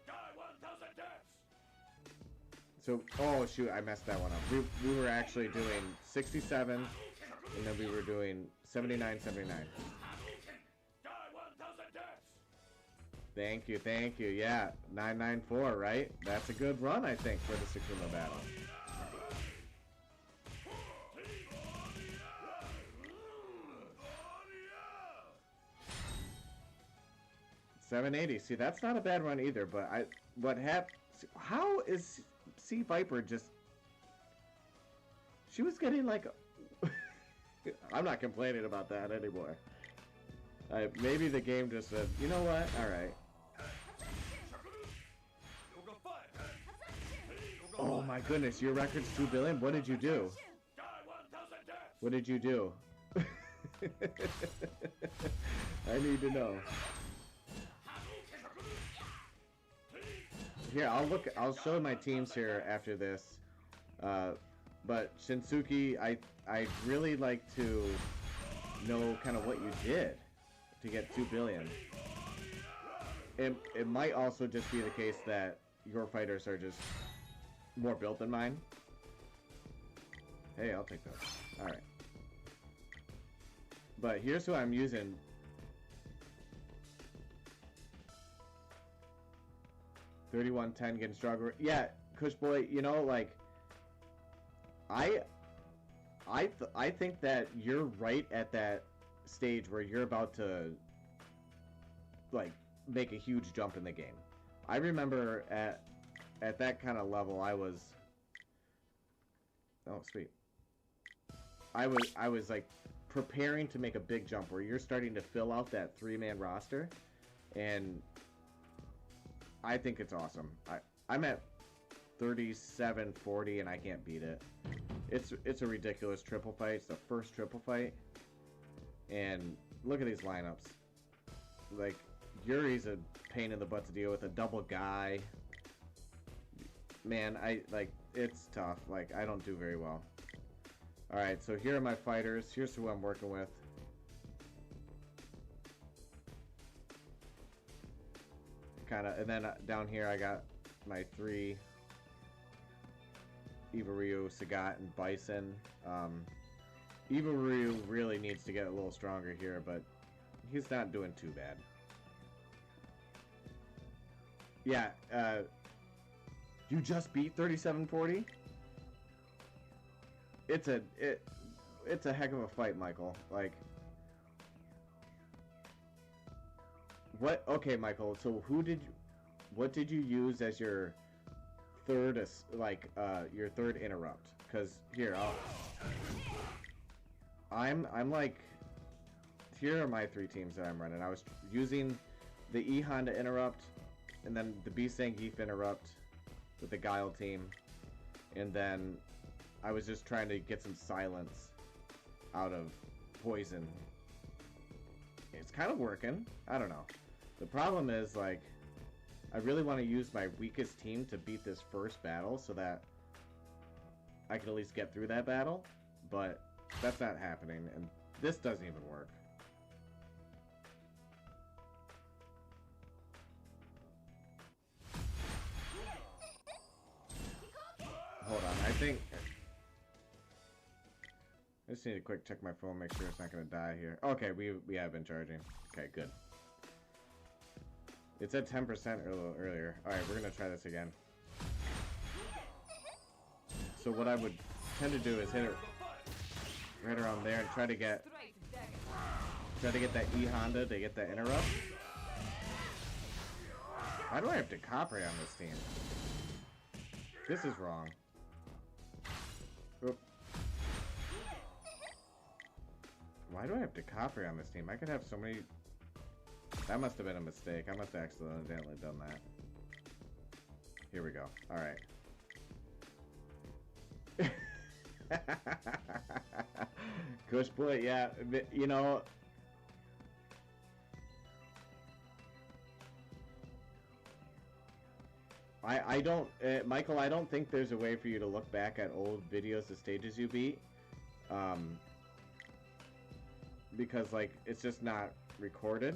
So, oh shoot, I messed that one up. We were actually doing 67, and then we were doing 79, 79. Thank you. Yeah, 994, right? That's a good run, I think, for the Akuma battle. $780. See, that's not a bad run either, but how is Sea Viper just... She was getting like... I'm not complaining about that anymore. Maybe the game just said, you know what? Alright. Oh my goodness, your record's 2 billion? What did you do? What did you do? I need to know. Here, I'll show my teams here after this. But Shinsuke, I'd really like to know kind of what you did to get 2 billion. It might also just be the case that your fighters are just more built than mine. Hey, I'll take those. Alright. But here's who I'm using. $31.10 getting stronger. Yeah, Kush Boy, you know, like, I think that you're right at that stage where you're about to, like, make a huge jump in the game. I remember at that kind of level, I was... Oh, sweet. I was like preparing to make a big jump where you're starting to fill out that 3-man roster, and I think it's awesome. I'm at 37-40 and I can't beat it. It's a ridiculous triple fight. It's the first triple fight, and look at these lineups. Like, Yuri's a pain in the butt to deal with. A double guy. Man, it's tough. Like, I don't do very well. Alright, so here are my fighters. Here's who I'm working with. And then down here I got my 3 Ivaryu, Sagat, and Bison. Ivaryu really needs to get a little stronger here, but he's not doing too bad. Yeah, you just beat 37-40? It's a heck of a fight, Michael. Like, what? Okay, Michael. So what did you use as your third, your third interrupt? Because here, I'm like, here are my 3 teams that I'm running. I was using the E Honda interrupt, and then the B Zangief interrupt with the Guile team, and then I was just trying to get some silence out of Poison. It's kind of working. I don't know. The problem is, like, I really want to use my weakest team to beat this first battle so that I can at least get through that battle, but that's not happening, and this doesn't even work. Hold on, I think... I just need to quick check my phone, make sure it's not going to die here. Okay, we have been charging. Okay, good. It's at 10% a little earlier. Alright, we're going to try this again. So what I would tend to do is hit it right around there and try to get that E Honda to get that interrupt. Why do I have to Capri on this team? This is wrong. Oop. Why do I have to Capri on this team? I could have so many... That must have been a mistake. I must have accidentally done that. Here we go. Alright. Kush Boy, yeah. You know... I don't... Michael, I don't think there's a way for you to look back at old videos of stages you beat. Because, like, it's just not recorded.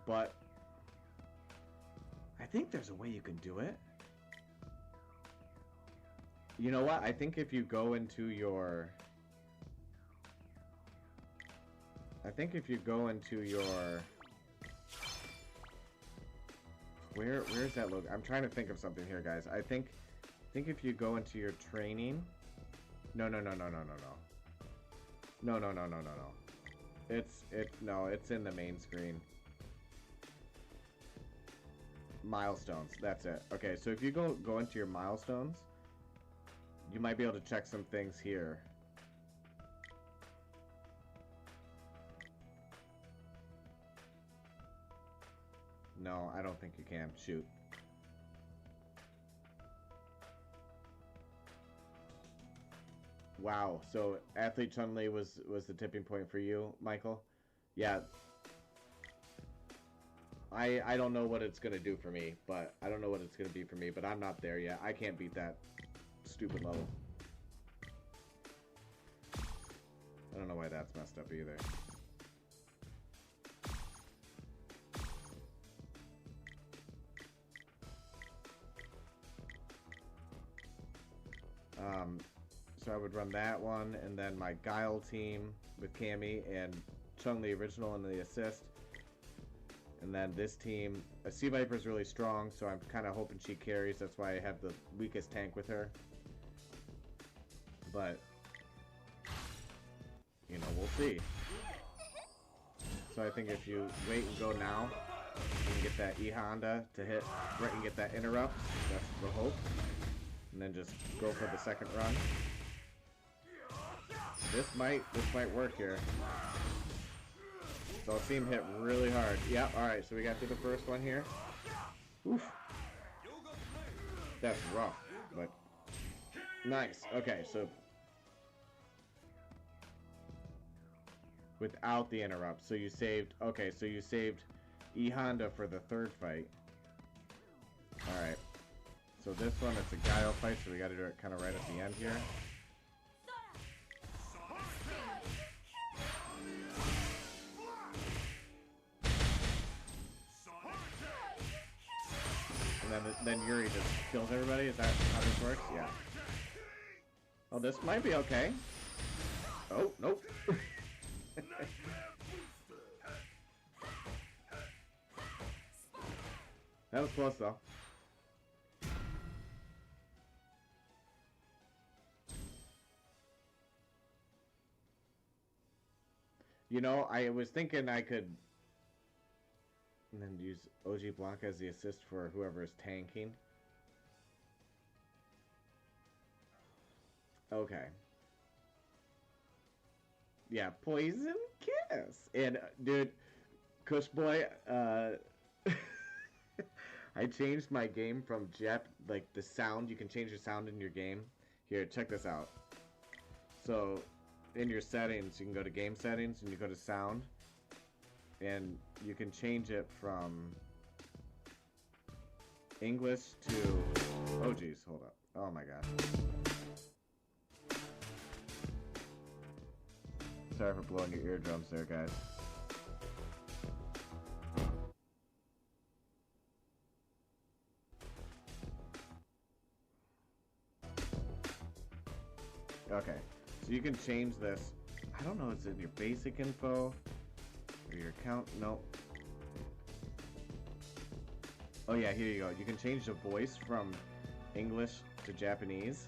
But I think there's a way you can do it. You know what? I think if you go into your... Where's that logo? I'm trying to think of something here, guys. I think if you go into your training... No. It's in the main screen. Milestones, that's it. Okay, so if you go into your milestones, you might be able to check some things here. No, I don't think you can. Shoot. Wow. So Athlete Chun-Li was the tipping point for you, Michael? Yeah. I don't know what it's gonna do for me, but I don't know what it's gonna be for me, but I'm not there yet. I can't beat that stupid level. I don't know why that's messed up either. So I would run that one, and then my Guile team with Cammy and Chun-Li original and the assist. And then this team, a Sea Viper is really strong, so I'm kind of hoping she carries. That's why I have the weakest tank with her. But, you know, we'll see. So I think if you wait and go now, you can get that E-Honda to hit, right, and get that interrupt. That's the hope. And then just go for the second run. This might work here. So I'll see him hit really hard. Yeah, alright, so we got through the first one here. Oof. That's rough, but nice. Okay, so without the interrupt. So you saved, okay, so you saved E-Honda for the third fight. Alright. So this one, it's a Guile fight, so we gotta do it kind of right at the end here. And then Yuri just kills everybody? Is that how this works? Yeah. Oh, this might be okay. Oh, nope. That was close, though. You know, I was thinking I could... and then use OG Blanca as the assist for whoever is tanking. Okay. Yeah, Poison Kiss. And, dude, Kush Boy, I changed my game from like the sound. You can change your sound in your game. Here, check this out. So, in your settings, you can go to game settings and you go to sound. And you can change it from English to... oh, geez, hold up. Oh, my God. Sorry for blowing your eardrums there, guys. Okay, so you can change this. I don't know, it's in your basic info. Or your account, no. Oh yeah, here you go. You can change the voice from English to Japanese.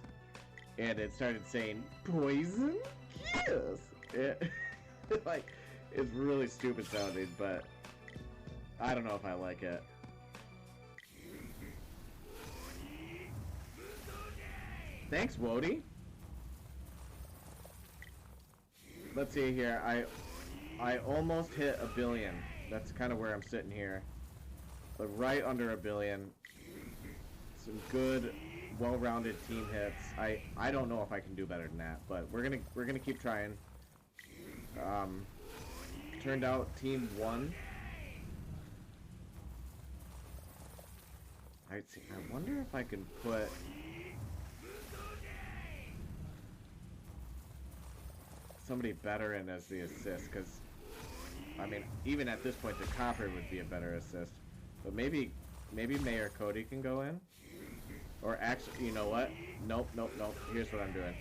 And it started saying, Poison Kiss! It, like, it's really stupid sounding, but I don't know if I like it. Thanks, Wody. Let's see here. I almost hit 1 billion. That's kind of where I'm sitting here. But right under 1 billion. Some good, well-rounded team hits. I don't know if I can do better than that, but we're gonna keep trying. Turned out team won. I wonder if I can put... somebody better in as the assist, because I mean, even at this point, the Copper would be a better assist. But maybe Mayor Cody can go in? Or actually, you know what? Nope. Here's what I'm doing.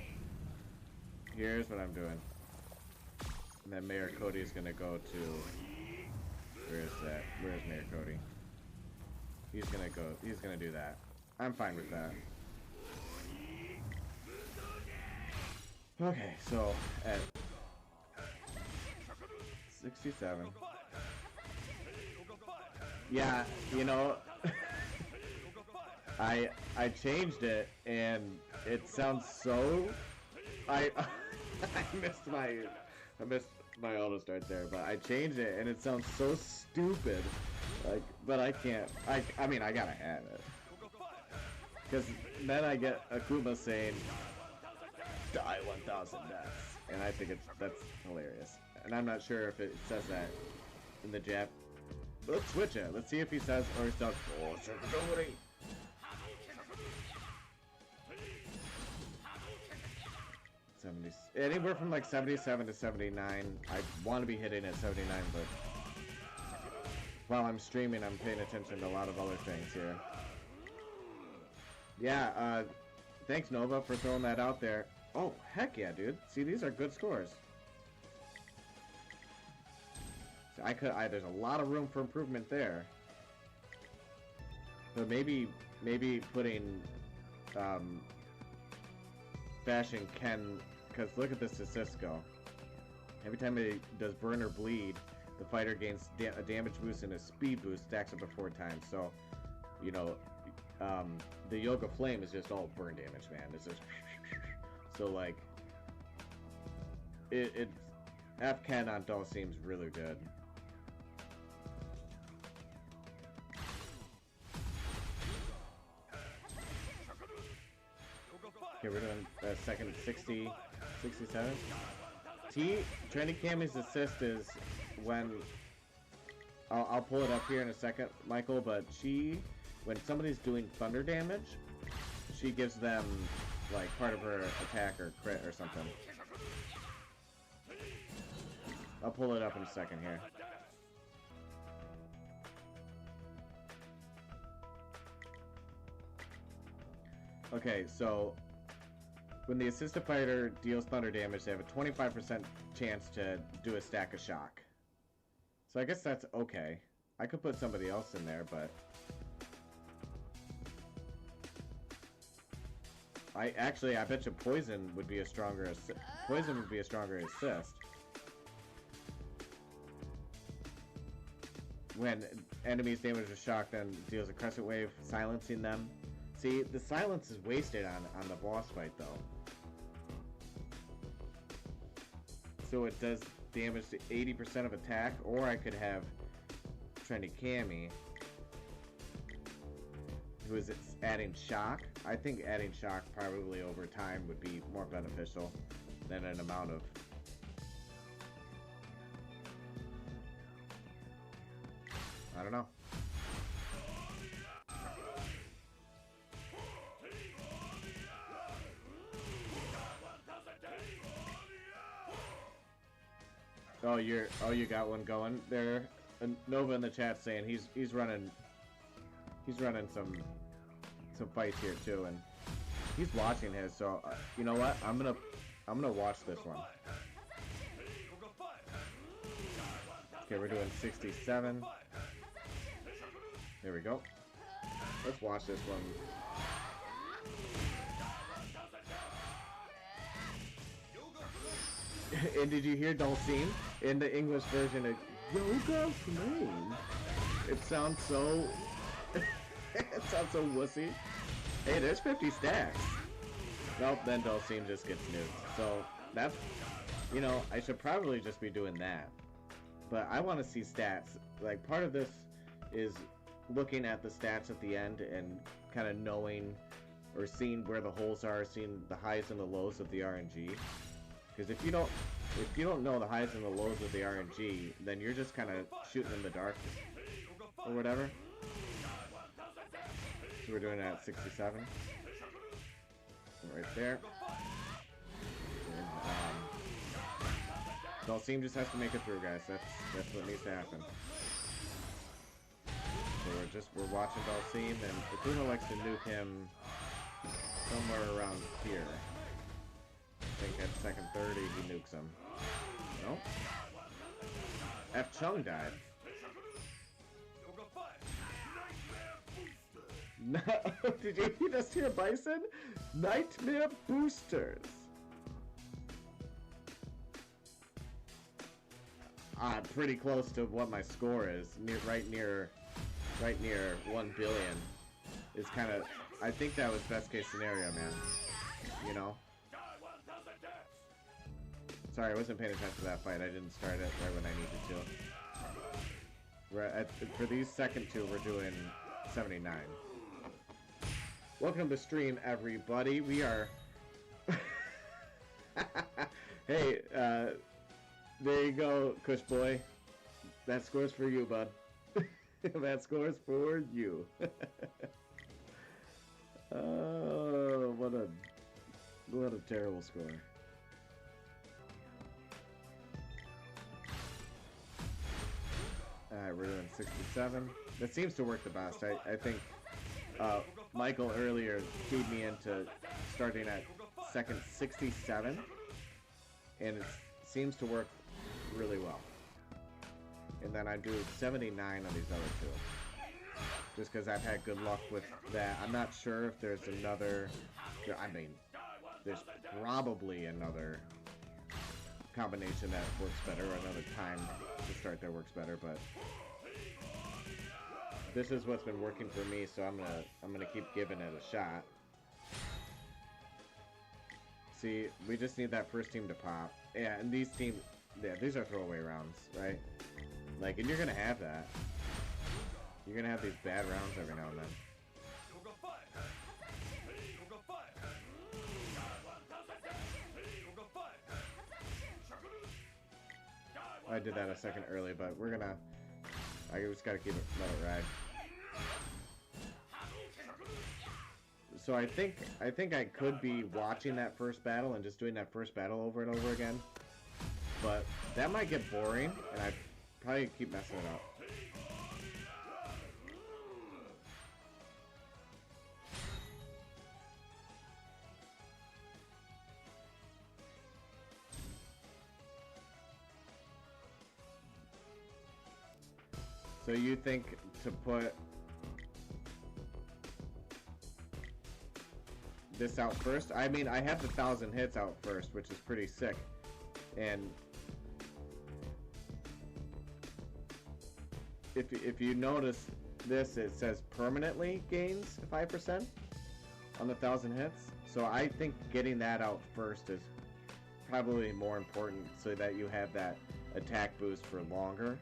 And then Mayor Cody is going to go to... where is that? Where's Mayor Cody? He's going to do that. I'm fine with that. Okay, so at 67. Yeah, you know, I changed it and it sounds so... I missed my auto start there, but I changed it and it sounds so stupid. Like, but I can't. I mean, I gotta have it. Because then I get Akuma saying, Die 1,000 deaths. And I think that's hilarious. And I'm not sure if it says that in the Jap. Let's switch it. Let's see if he says, or he says, oh, circuitability. 70, anywhere from like 77 to 79. I want to be hitting at 79, but while I'm streaming, I'm paying attention to a lot of other things here. Yeah, thanks Nova for throwing that out there. Oh, heck yeah, dude. See, these are good scores. So there's a lot of room for improvement there. But maybe putting, Fashion can, because look at this assist go. Every time it does burn or bleed, the fighter gains a damage boost and a speed boost, stacks up to 4 times. So, you know, the Yoga Flame is just all burn damage, man. It's just so like it F-Ken on Duel seems really good. Okay, we're doing second 60, 67. Trendy Cammy's assist is when I'll pull it up here in a second, Michael, but when somebody's doing thunder damage, she gives them like part of her attack or crit or something. I'll pull it up in a second here. Okay, so when the assisted fighter deals thunder damage, they have a 25% chance to do a stack of shock. So I guess that's okay. I could put somebody else in there, but I bet you Poison would be a stronger assist. When enemies damage or shock, then deals a crescent wave, silencing them. See, the silence is wasted on the boss fight, though. So it does damage to 80% of attack, or I could have Trendy Cammy, who is adding shock. I think adding shock probably over time would be more beneficial than an amount of... I don't know. Oh, you got one going there. Nova in the chat saying he's running some fights here too, and he's watching his. So you know what? I'm gonna watch this one. Okay, we're doing 67. There we go. Let's watch this one. And did you hear Dulcine in the English version of Yoga Flame? It sounds so... it sounds so wussy. Hey, there's 50 stacks. Nope, then Dulcine just gets nuked. So, that's... You know, I should probably just be doing that. But I want to see stats. Like, part of this is looking at the stats at the end and kind of knowing or seeing where the holes are, seeing the highs and the lows of the RNG. Because if you don't know the highs and the lows of the RNG, then you're just kind of shooting in the dark or whatever. So we're doing it at 67, right there. Dulcine just has to make it through, guys. That's what needs to happen. So we're watching Dulcine, and Akuma likes to nuke him somewhere around here. I think at second 30 he nukes him. Nope. F Chung died. No, did you just hear Bison? Nightmare boosters. I'm pretty close to what my score is. Right near 1 billion. Is kind of. I think that was best case scenario, man. You know. Sorry, I wasn't paying attention to that fight. I didn't start it right when I needed to. For these second two, we're doing 79. Welcome to stream, everybody. We are... Hey, there you go, Kush boy. That score's for you, bud. That score's for you. Oh, what a terrible score. Alright, we're doing 67. That seems to work the best. I think Michael earlier keyed me into starting at second 67, and it seems to work really well. And then I do 79 on these other two, just because I've had good luck with that. I'm not sure if there's another, I mean, there's probably another combination that works better, or another time to start that works better, but this is what's been working for me, so I'm gonna keep giving it a shot. See, we just need that first team to pop. Yeah, and these teams, yeah, these are throwaway rounds, right? Like, and you're gonna have that. You're gonna have these bad rounds every now and then. I did that a second early, but we're gonna. I just gotta keep it, let it ride. So I think I could be watching that first battle and just doing that first battle over and over again, but that might get boring, and I probably keep messing it up. So you think to put this out first? I mean, I have the 1,000 hits out first, which is pretty sick. And if you notice this, it says permanently gains 5% on the 1,000 hits. So I think getting that out first is probably more important, so that you have that attack boost for longer.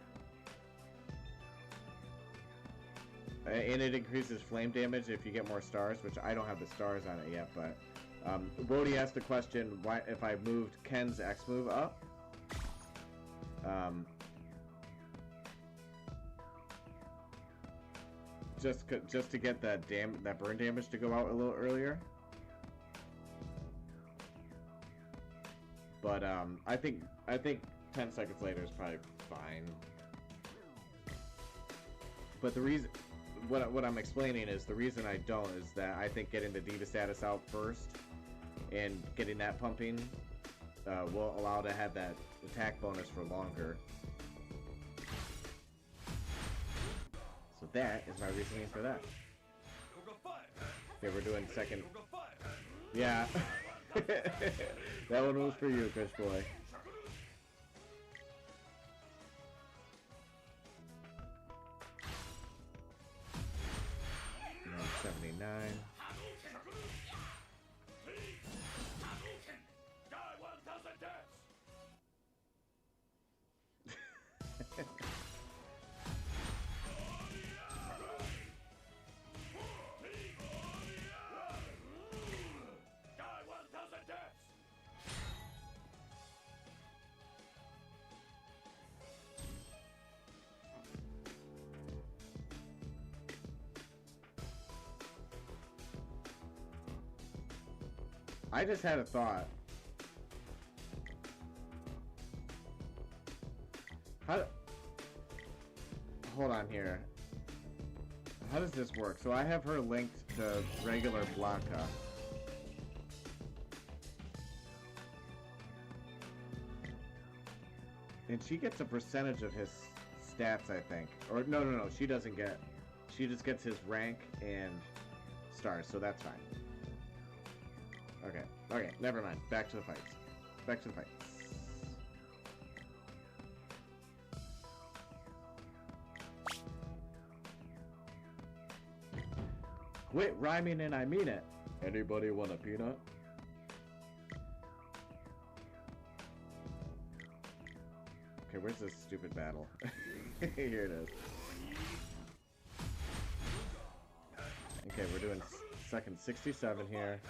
And it increases flame damage if you get more stars, which I don't have the stars on it yet, but Brody asked the question, why if I moved Ken's X move up? Just to get that burn damage to go out a little earlier. But I think 10 seconds later is probably fine. But the reason, what I'm explaining is, the reason I don't is that I think getting the Diva status out first and getting that pumping will allow to have that attack bonus for longer. So that is my reasoning for that. Okay, we're doing second. Yeah. That one was for you, Fish Boy. 79. I just had a thought. Hold on here. How does this work? So I have her linked to regular Blanca. And she gets a percentage of his stats, I think. Or no, she doesn't get. She just gets his rank and stars, so that's fine. Okay, never mind. Back to the fights. Back to the fights. Quit rhyming and I mean it. Anybody want a peanut? Okay, where's this stupid battle? Here it is. Okay, we're doing second 67 here.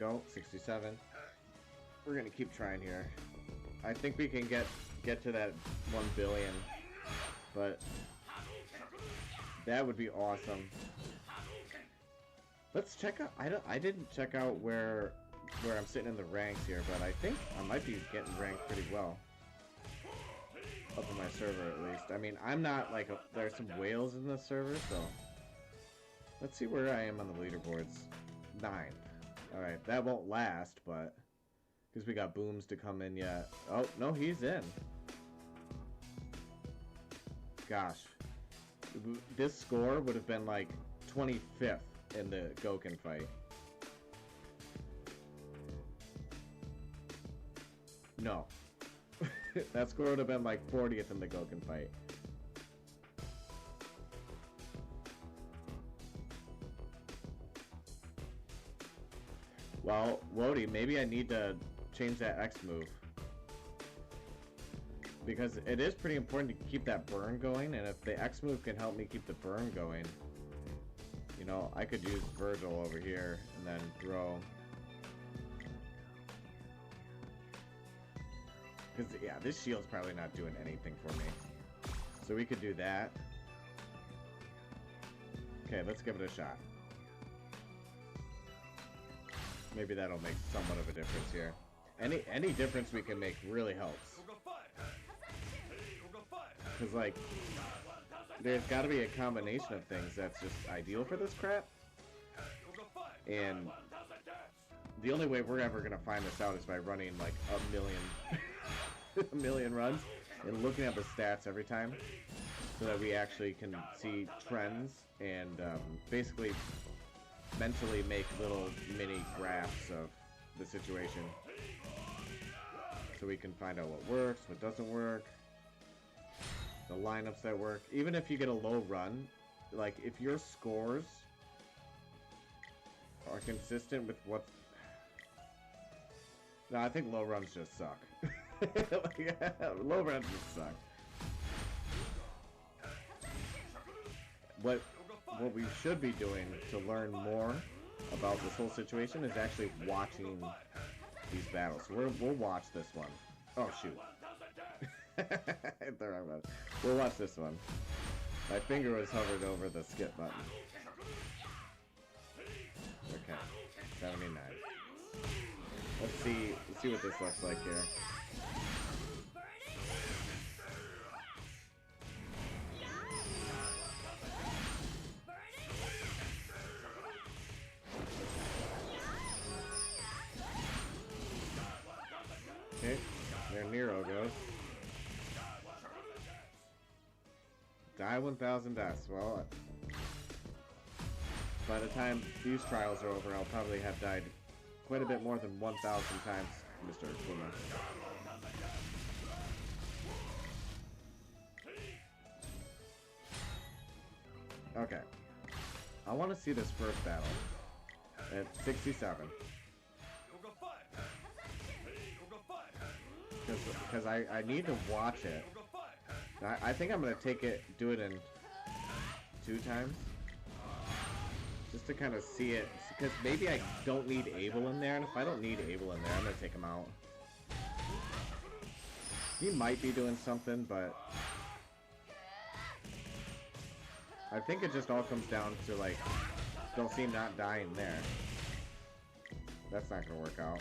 go. 67. We're gonna keep trying here. I think we can get to that 1 billion, but that would be awesome. Let's check out. I didn't check out where I'm sitting in the ranks here, but I think I might be getting ranked pretty well. Up on my server, at least. I mean, I'm not like there's some whales in the server, so let's see where I am on the leaderboards. 9th. All right, that won't last, but because we got booms to come in yet. Oh no, he's in. Gosh, this score would have been like 25th in the Goken fight. No. That score would have been like 40th in the Goken fight. Well, Wody, maybe I need to change that X move. Because it is pretty important to keep that burn going, and if the X move can help me keep the burn going, you know, I could use Virgil over here and then throw. Because, yeah, this shield's probably not doing anything for me. So we could do that. Okay, let's give it a shot. Maybe that'll make somewhat of a difference here. Any difference we can make really helps. Because, like, there's got to be a combination of things that's just ideal for this crap. And the only way we're ever going to find this out is by running, like, a million... a million runs and looking at the stats every time so that we actually can see trends and basically mentally make little mini graphs of the situation so we can find out what works, what doesn't work, the lineups that work. Even if you get a low run, like if your scores are consistent with what... No, I think low runs just suck. Like, low runs just suck. What we should be doing to learn more about this whole situation is actually watching these battles. So we'll watch this one. Oh shoot. The wrong button. We'll watch this one. My finger was hovered over the skip button. Okay. 79. Let's see what this looks like here. Okay, there Nero goes. Die 1,000 deaths. Well, by the time these trials are over, I'll probably have died quite a bit more than 1,000 times, Mr. Akuma. Okay. I want to see this first battle at 67. Because I need to watch it. I think I'm going to do it in 2 times. Just to kind of see it. Because maybe I don't need Abel in there, and if I don't need Abel in there, I'm going to take him out. He might be doing something, but... I think it just all comes down to, like, Dulcine not dying there. That's not going to work out.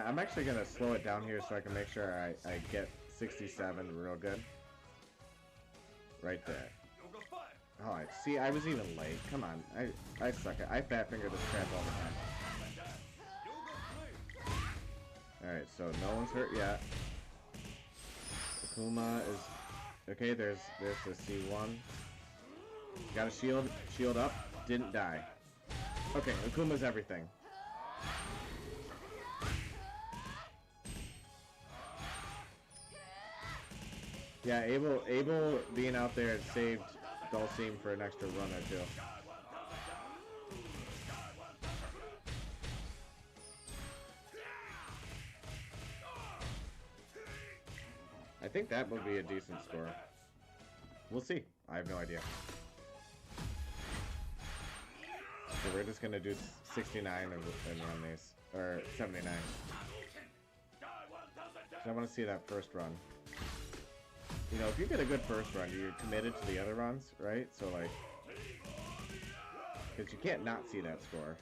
I'm actually going to slow it down here so I can make sure I get 67 real good. Right there. Oh, see, I was even late. Come on. I suck it. I fat finger this crap all the time. Alright, so no one's hurt yet. Akuma is... Okay, there's the C1. Got a shield up. Didn't die. Okay, Akuma's everything. Yeah, Abel being out there saved Dulcine for an extra run or two. I think that would be a decent score. We'll see. I have no idea. So we're just gonna do 69 and run these. Or 79. So I want to see that first run. You know, if you get a good first run, you're committed to the other runs, right? So, like... Because you can't not see that score.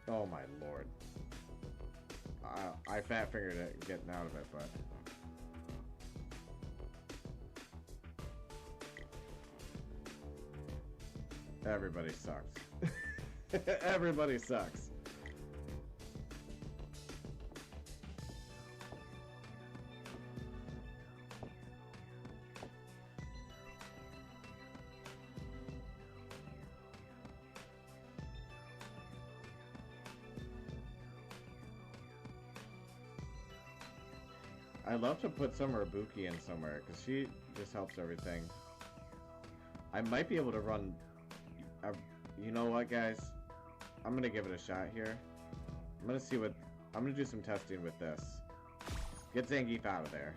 Oh my lord. I fat fingered it getting out of it, but... Everybody sucks. Everybody sucks. I'd love to put some Ibuki in somewhere, because she just helps everything. I might be able to run... you know what, guys? I'm going to give it a shot here. I'm going to see what... I'm going to do some testing with this. Get Zangief out of there.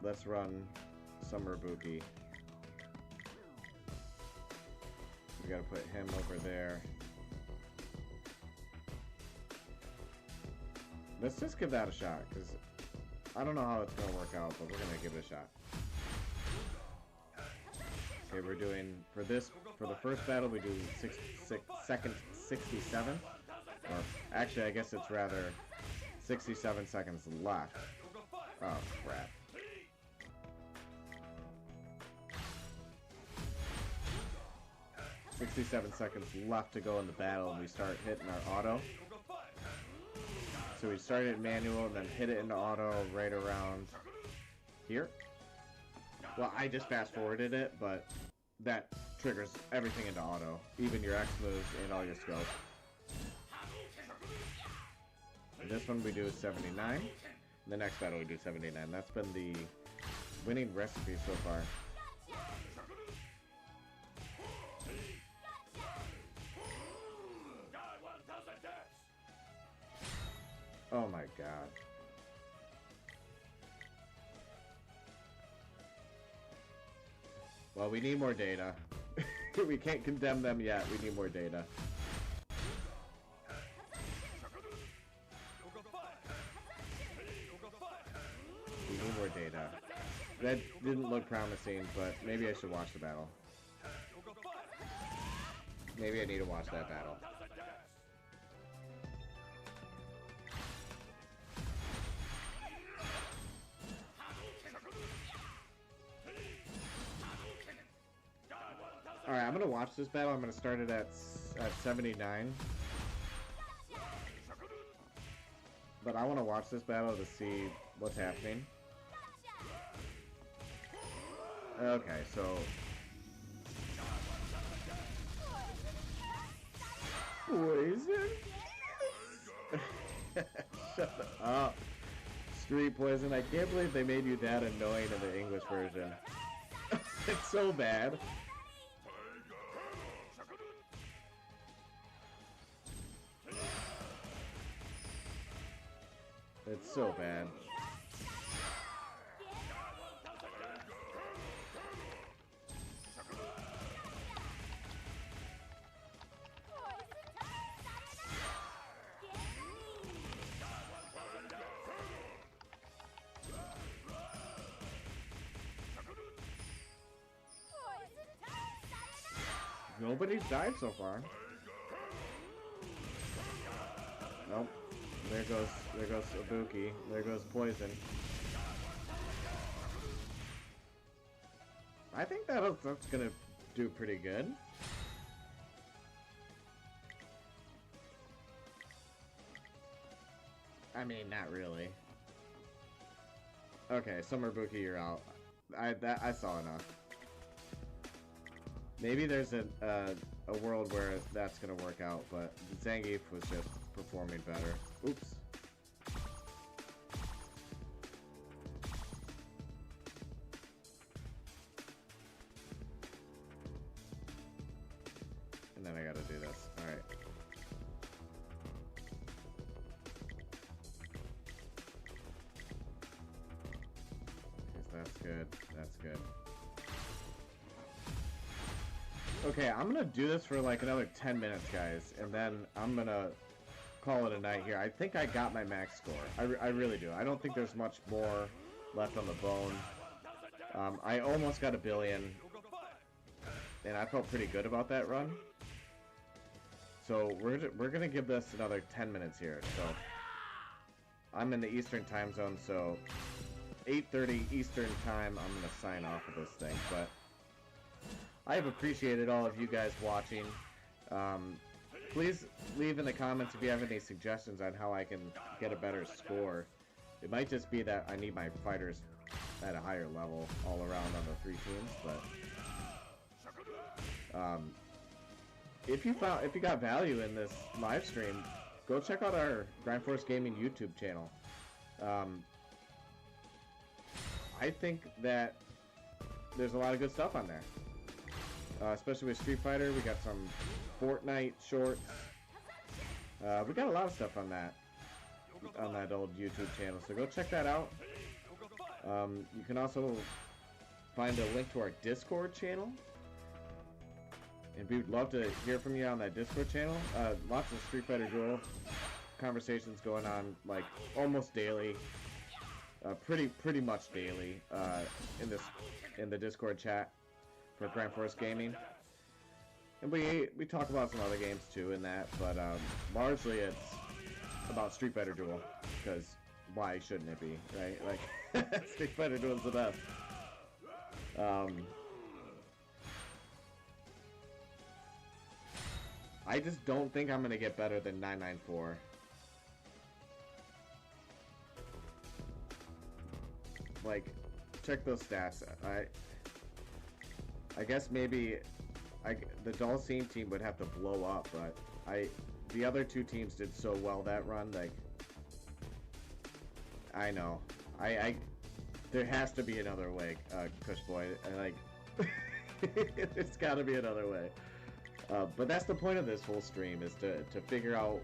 Let's run some Ibuki. We got to put him over there. Let's just give that a shot, because I don't know how it's going to work out, but we're going to give it a shot. Okay, we're doing, for the first battle, we do second 67. Or, actually, I guess it's rather 67 seconds left. Oh, crap. "67 seconds left to go in the battle, and we start hitting our auto. So we started it manual and then hit it into auto right around here. Well, I just fast forwarded it, but that triggers everything into auto, even your X moves and all your skills. And this one we do 79. The next battle we do 79. That's been the winning recipe so far. Oh my god. Well, we need more data. We can't condemn them yet. We need more data. We need more data. That didn't look promising, but maybe I should watch the battle. Maybe I need to watch that battle. Alright, I'm gonna watch this battle. I'm gonna start it at 79. But I want to watch this battle to see what's happening. Okay, so... Poison? Shut up. Street poison. I can't believe they made you that annoying in the English version. It's so bad. It's so bad. Nobody's died so far. Nope. There goes Ibuki. There goes Poison. I think that's gonna do pretty good. I mean, not really. Okay, Summer Ibuki, you're out. I saw enough. Maybe there's a world where that's gonna work out, but Zangief was just performing better. Oops. And then I gotta do this. Alright. good. That's good. Okay, I'm gonna do this for like another 10 minutes, guys, and then I'm gonna call it a night here. I think I got my max score. I really do. I don't think there's much more left on the bone. I almost got 1 billion, and I felt pretty good about that run. So we're gonna give this another 10 minutes here. So I'm in the Eastern time zone, so 8:30 Eastern time. I'm gonna sign off of this thing, but I have appreciated all of you guys watching. Please leave in the comments if you have any suggestions on how I can get a better score. It might just be that I need my fighters at a higher level all around on the 3 teams, but if you got value in this live stream, go check out our Grind Force Gaming YouTube channel. I think that there's a lot of good stuff on there. Especially with Street Fighter, we got some Fortnite shorts. We got a lot of stuff on that old YouTube channel, so go check that out. You can also find a link to our Discord channel, and we'd love to hear from you on that Discord channel. Lots of Street Fighter Duel conversations going on, like almost daily, pretty much daily in the Discord chat for Grind Force Gaming, and we talk about some other games too in that, but largely it's about Street Fighter Duel, because why shouldn't it be, right? Like Street Fighter Duel's the best. I just don't think I'm gonna get better than 994. Like, check those stats. I guess maybe the Dalcine team would have to blow up, but the other 2 teams did so well that run. Like, I know, there has to be another way, Kush Boy. Like, there's got to be another way. But that's the point of this whole stream, is to figure out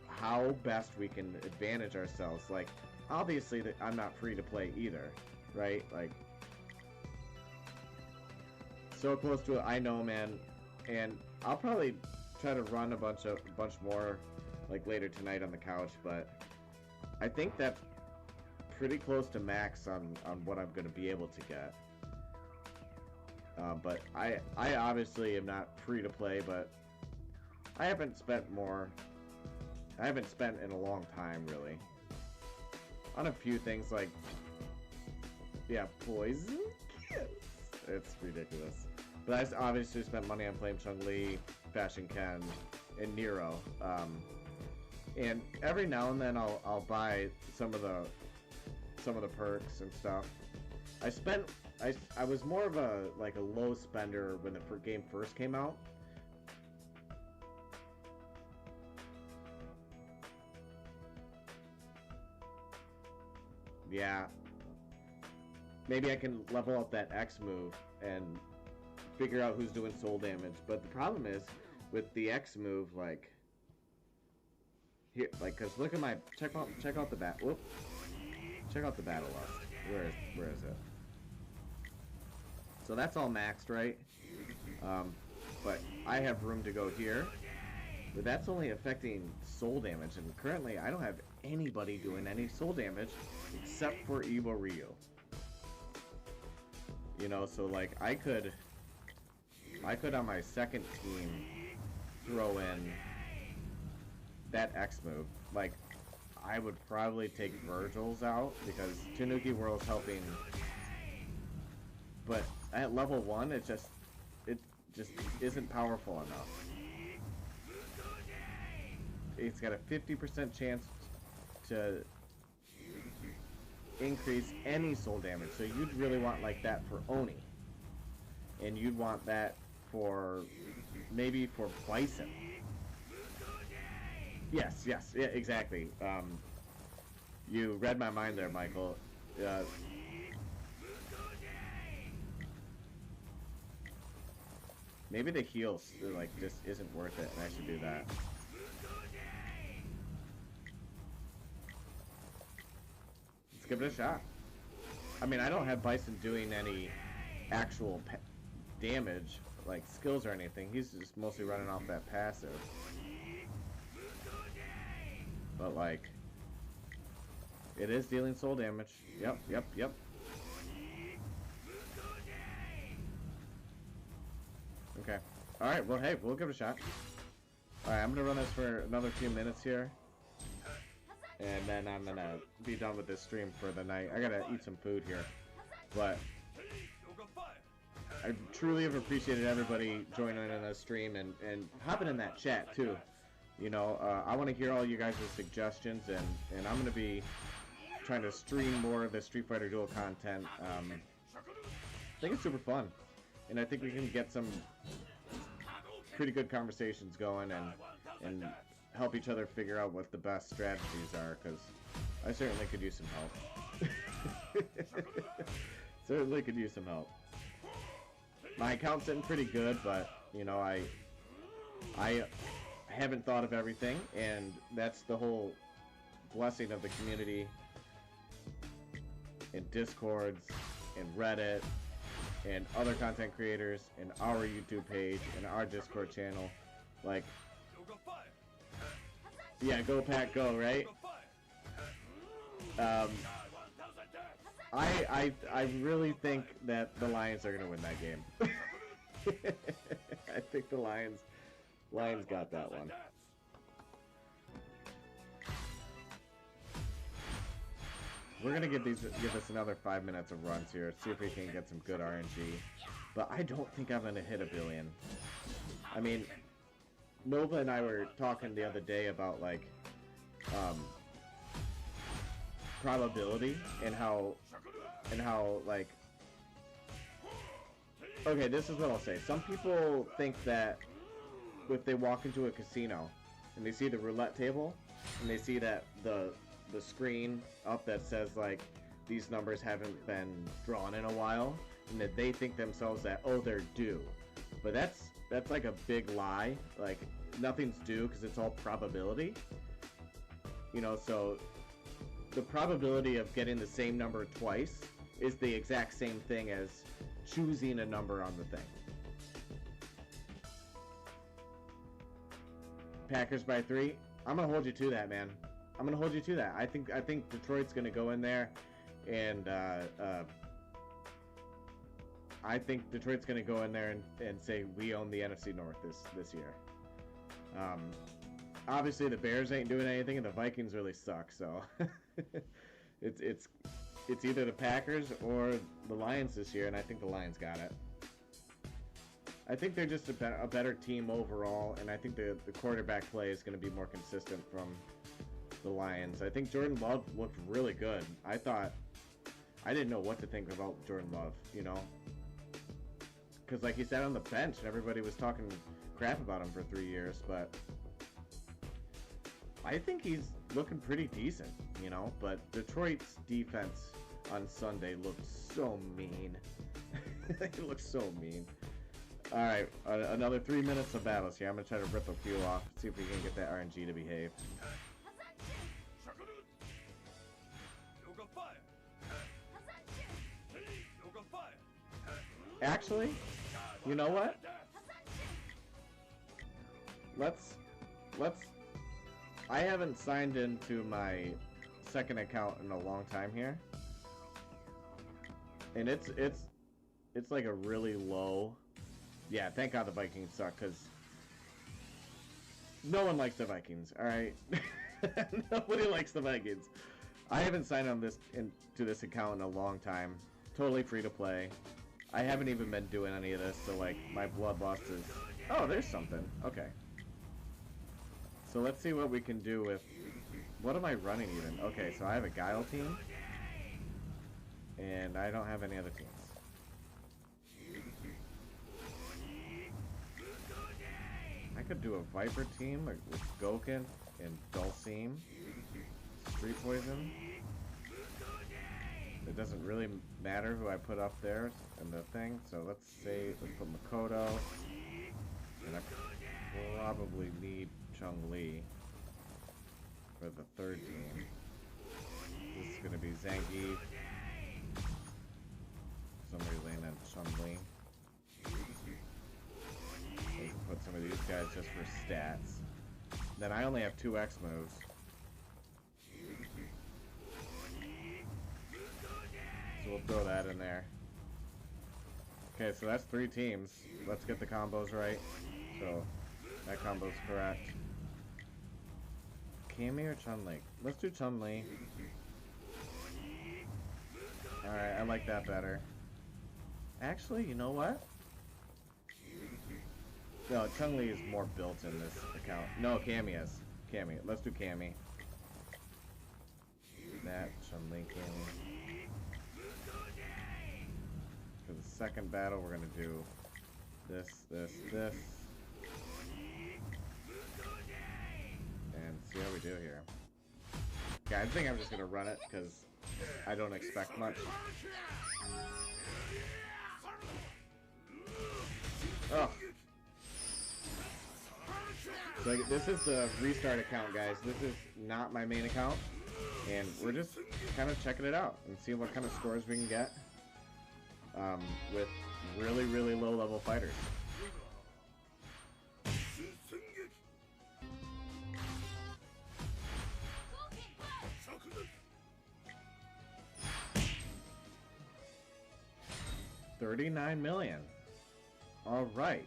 how best we can advantage ourselves. Like, obviously, I'm not free to play either, right? Like, so close to it, I know, man. And I'll probably try to run a bunch more, like, later tonight on the couch. But I think that's pretty close to max on what I'm going to be able to get. But I obviously am not free to play, but I haven't spent in a long time, really. On a few things, like, yeah, Poison Kiss. It's ridiculous. But I obviously spent money on Flame Chun-Li, Fashion Ken, and Nero. And every now and then I'll buy some of the perks and stuff. I was more of a low spender when the game first came out. Yeah. Maybe I can level up that X move and figure out who's doing soul damage. But the problem is with the X move, like here, like, cause look at my check out the battle lust. Where is it? So that's all maxed, right? But I have room to go here. But that's only affecting soul damage, and currently I don't have anybody doing any soul damage except for Evo Ryu. You know, so like I could on my second team throw in that X move. Like, I would probably take Virgil's out because Tanuki Whirl's helping, but at level 1 it just isn't powerful enough. It's got a 50% chance to increase any soul damage, so you'd really want like that for Oni, and you'd want that for maybe for Bison. Yes, yeah, exactly. You read my mind there, Michael. Maybe the heals like just isn't worth it, and I should do that. Let's give it a shot. I mean, I don't have Bison doing any actual damage, like skills or anything. He's just mostly running off that passive. But like, it is dealing soul damage. Yep, yep, yep. Okay. Alright, well, hey, we'll give it a shot. Alright, I'm gonna run this for another few minutes here. And then I'm gonna be done with this stream for the night. I gotta eat some food here. But I truly have appreciated everybody joining in this stream and hopping in that chat too. You know, I want to hear all you guys' suggestions, and I'm gonna be trying to stream more of the Street Fighter Duel content. I think it's super fun, and I think we can get some pretty good conversations going and help each other figure out what the best strategies are, because I certainly could use some help. Certainly could use some help. My account's sitting pretty good, but you know, I haven't thought of everything, and that's the whole blessing of the community and Discords and Reddit and other content creators and our YouTube page and our Discord channel. Like, yeah, go Pack go, right? I really think that the Lions are gonna win that game. I think the Lions got that one. We're gonna give us another 5 minutes of runs here, see if we can get some good RNG. But I don't think I'm gonna hit 1 billion. I mean, Nova and I were talking the other day about like probability and how like, okay, this is what I'll say. Some people think that if they walk into a casino and they see the roulette table and they see that the screen up that says like these numbers haven't been drawn in a while, and that they think themselves that, oh, they're due. But that's like a big lie. Like, nothing's due because it's all probability. You know, so the probability of getting the same number twice is the exact same thing as choosing a number on the thing. Packers by 3. I'm gonna hold you to that, man. I'm gonna hold you to that. I think Detroit's gonna go in there, and I think Detroit's gonna go in there and say we own the NFC North this year. Obviously the Bears ain't doing anything, and the Vikings really suck. So it's either the Packers or the Lions this year, and I think the Lions got it. I think they're just a better team overall, and I think the quarterback play is going to be more consistent from the Lions. I think Jordan Love looked really good. I didn't know what to think about Jordan Love, you know? Because, like, he sat on the bench, and everybody was talking crap about him for 3 years, but I think he's looking pretty decent, you know? But Detroit's defense on Sunday looked so mean. It looked so mean. Alright, another 3 minutes of battles here. I'm going to try to rip a few off, see if we can get that RNG to behave. Actually, you know what? Let's I haven't signed into my second account in a long time here. And it's like a really low. Yeah, thank God the Vikings suck, because no one likes the Vikings, alright? Nobody likes the Vikings. I haven't signed on to this account in a long time. Totally free to play. I haven't even been doing any of this, so like my bloodlust is... Oh, there's something. Okay. So let's see what we can do with... What am I running even? Okay, so I have a Guile team. And I don't have any other teams. I could do a Viper team with Gouken and Dulcine. Street Poison. It doesn't really matter who I put up there in the thing, so let's put Makoto. And I probably need Chun-Li for the third team. This is going to be Zangief, somebody Lane and Chun-Li. We can put some of these guys just for stats. Then I only have 2 X moves. So we'll throw that in there. Okay, so that's 3 teams. Let's get the combos right. So that combo's correct. Cammy or Chun-Li? Let's do Chun-Li. Alright, I like that better. Actually, you know what? No, Chun-Li is more built in this account. No, Cammy is. Cammy. Let's do Cammy. That, Chun-Li, Cammy. For the second battle, we're gonna do this, this, this. And see how we do here. Okay, I think I'm just gonna run it, because I don't expect much. Oh. So this is the restart account, guys. This is not my main account. And we're just kind of checking it out and seeing what kind of scores we can get with really, really low level fighters. $39 million. All right.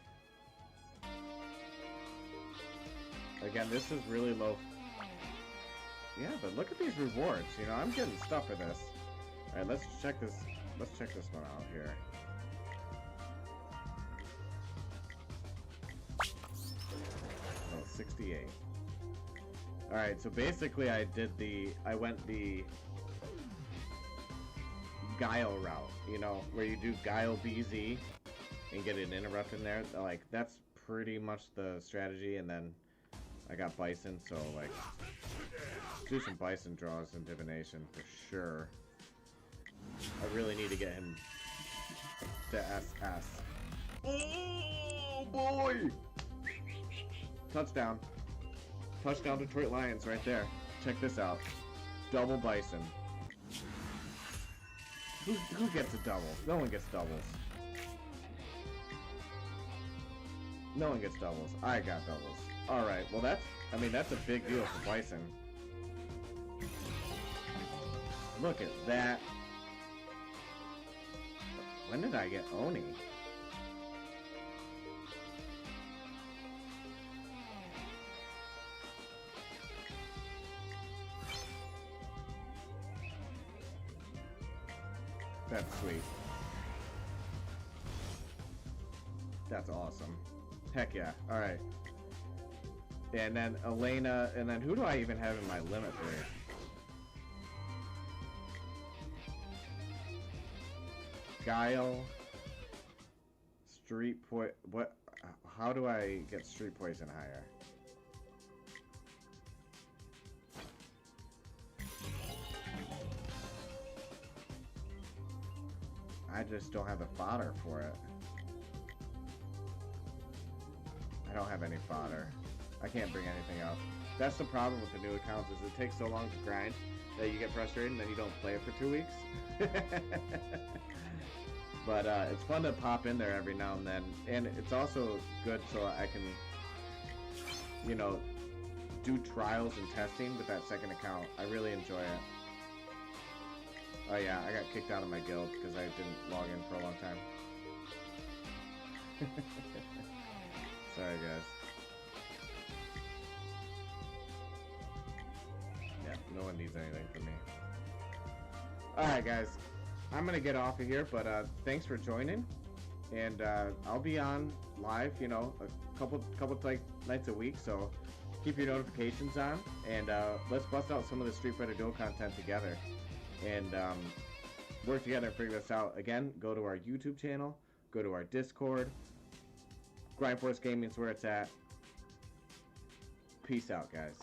Again, this is really low. Yeah, but look at these rewards. You know, I'm getting stuff for this. All right, let's check this. Let's check this one out here. Oh, 68. All right, so basically, I went the Guile route. You know, where you do Guile BZ and get an interrupt in there. Like, that's pretty much the strategy, and then I got Bison, so like do some Bison draws and divination for sure. I really need to get him to SS. Oh boy! Touchdown. Touchdown Detroit Lions right there. Check this out. Double Bison. Who gets a double? No one gets doubles. No one gets doubles. I got doubles. Alright, well that's a big deal for Bison. Look at that. When did I get Oni? That's sweet. That's awesome. Heck yeah. Alright. And then Elena, and then who do I even have in my limit for? Guile, Street Poison. What? How do I get Street Poison higher? I just don't have the fodder for it. I don't have any fodder. I can't bring anything up. That's the problem with the new accounts, is it takes so long to grind that you get frustrated and then you don't play it for 2 weeks. But it's fun to pop in there every now and then, and it's also good so I can, you know, do trials and testing with that second account. I really enjoy it. Oh yeah, I got kicked out of my guild because I didn't log in for a long time. Sorry guys. Yeah, no one needs anything from me. Alright guys, I'm gonna get off of here, but thanks for joining, and I'll be on live, you know, a couple like nights a week, so keep your notifications on, and let's bust out some of the Street Fighter Duel content together, and work together and figure this out. Again, go to our YouTube channel, go to our Discord. Grindforce Gaming is where it's at. Peace out, guys.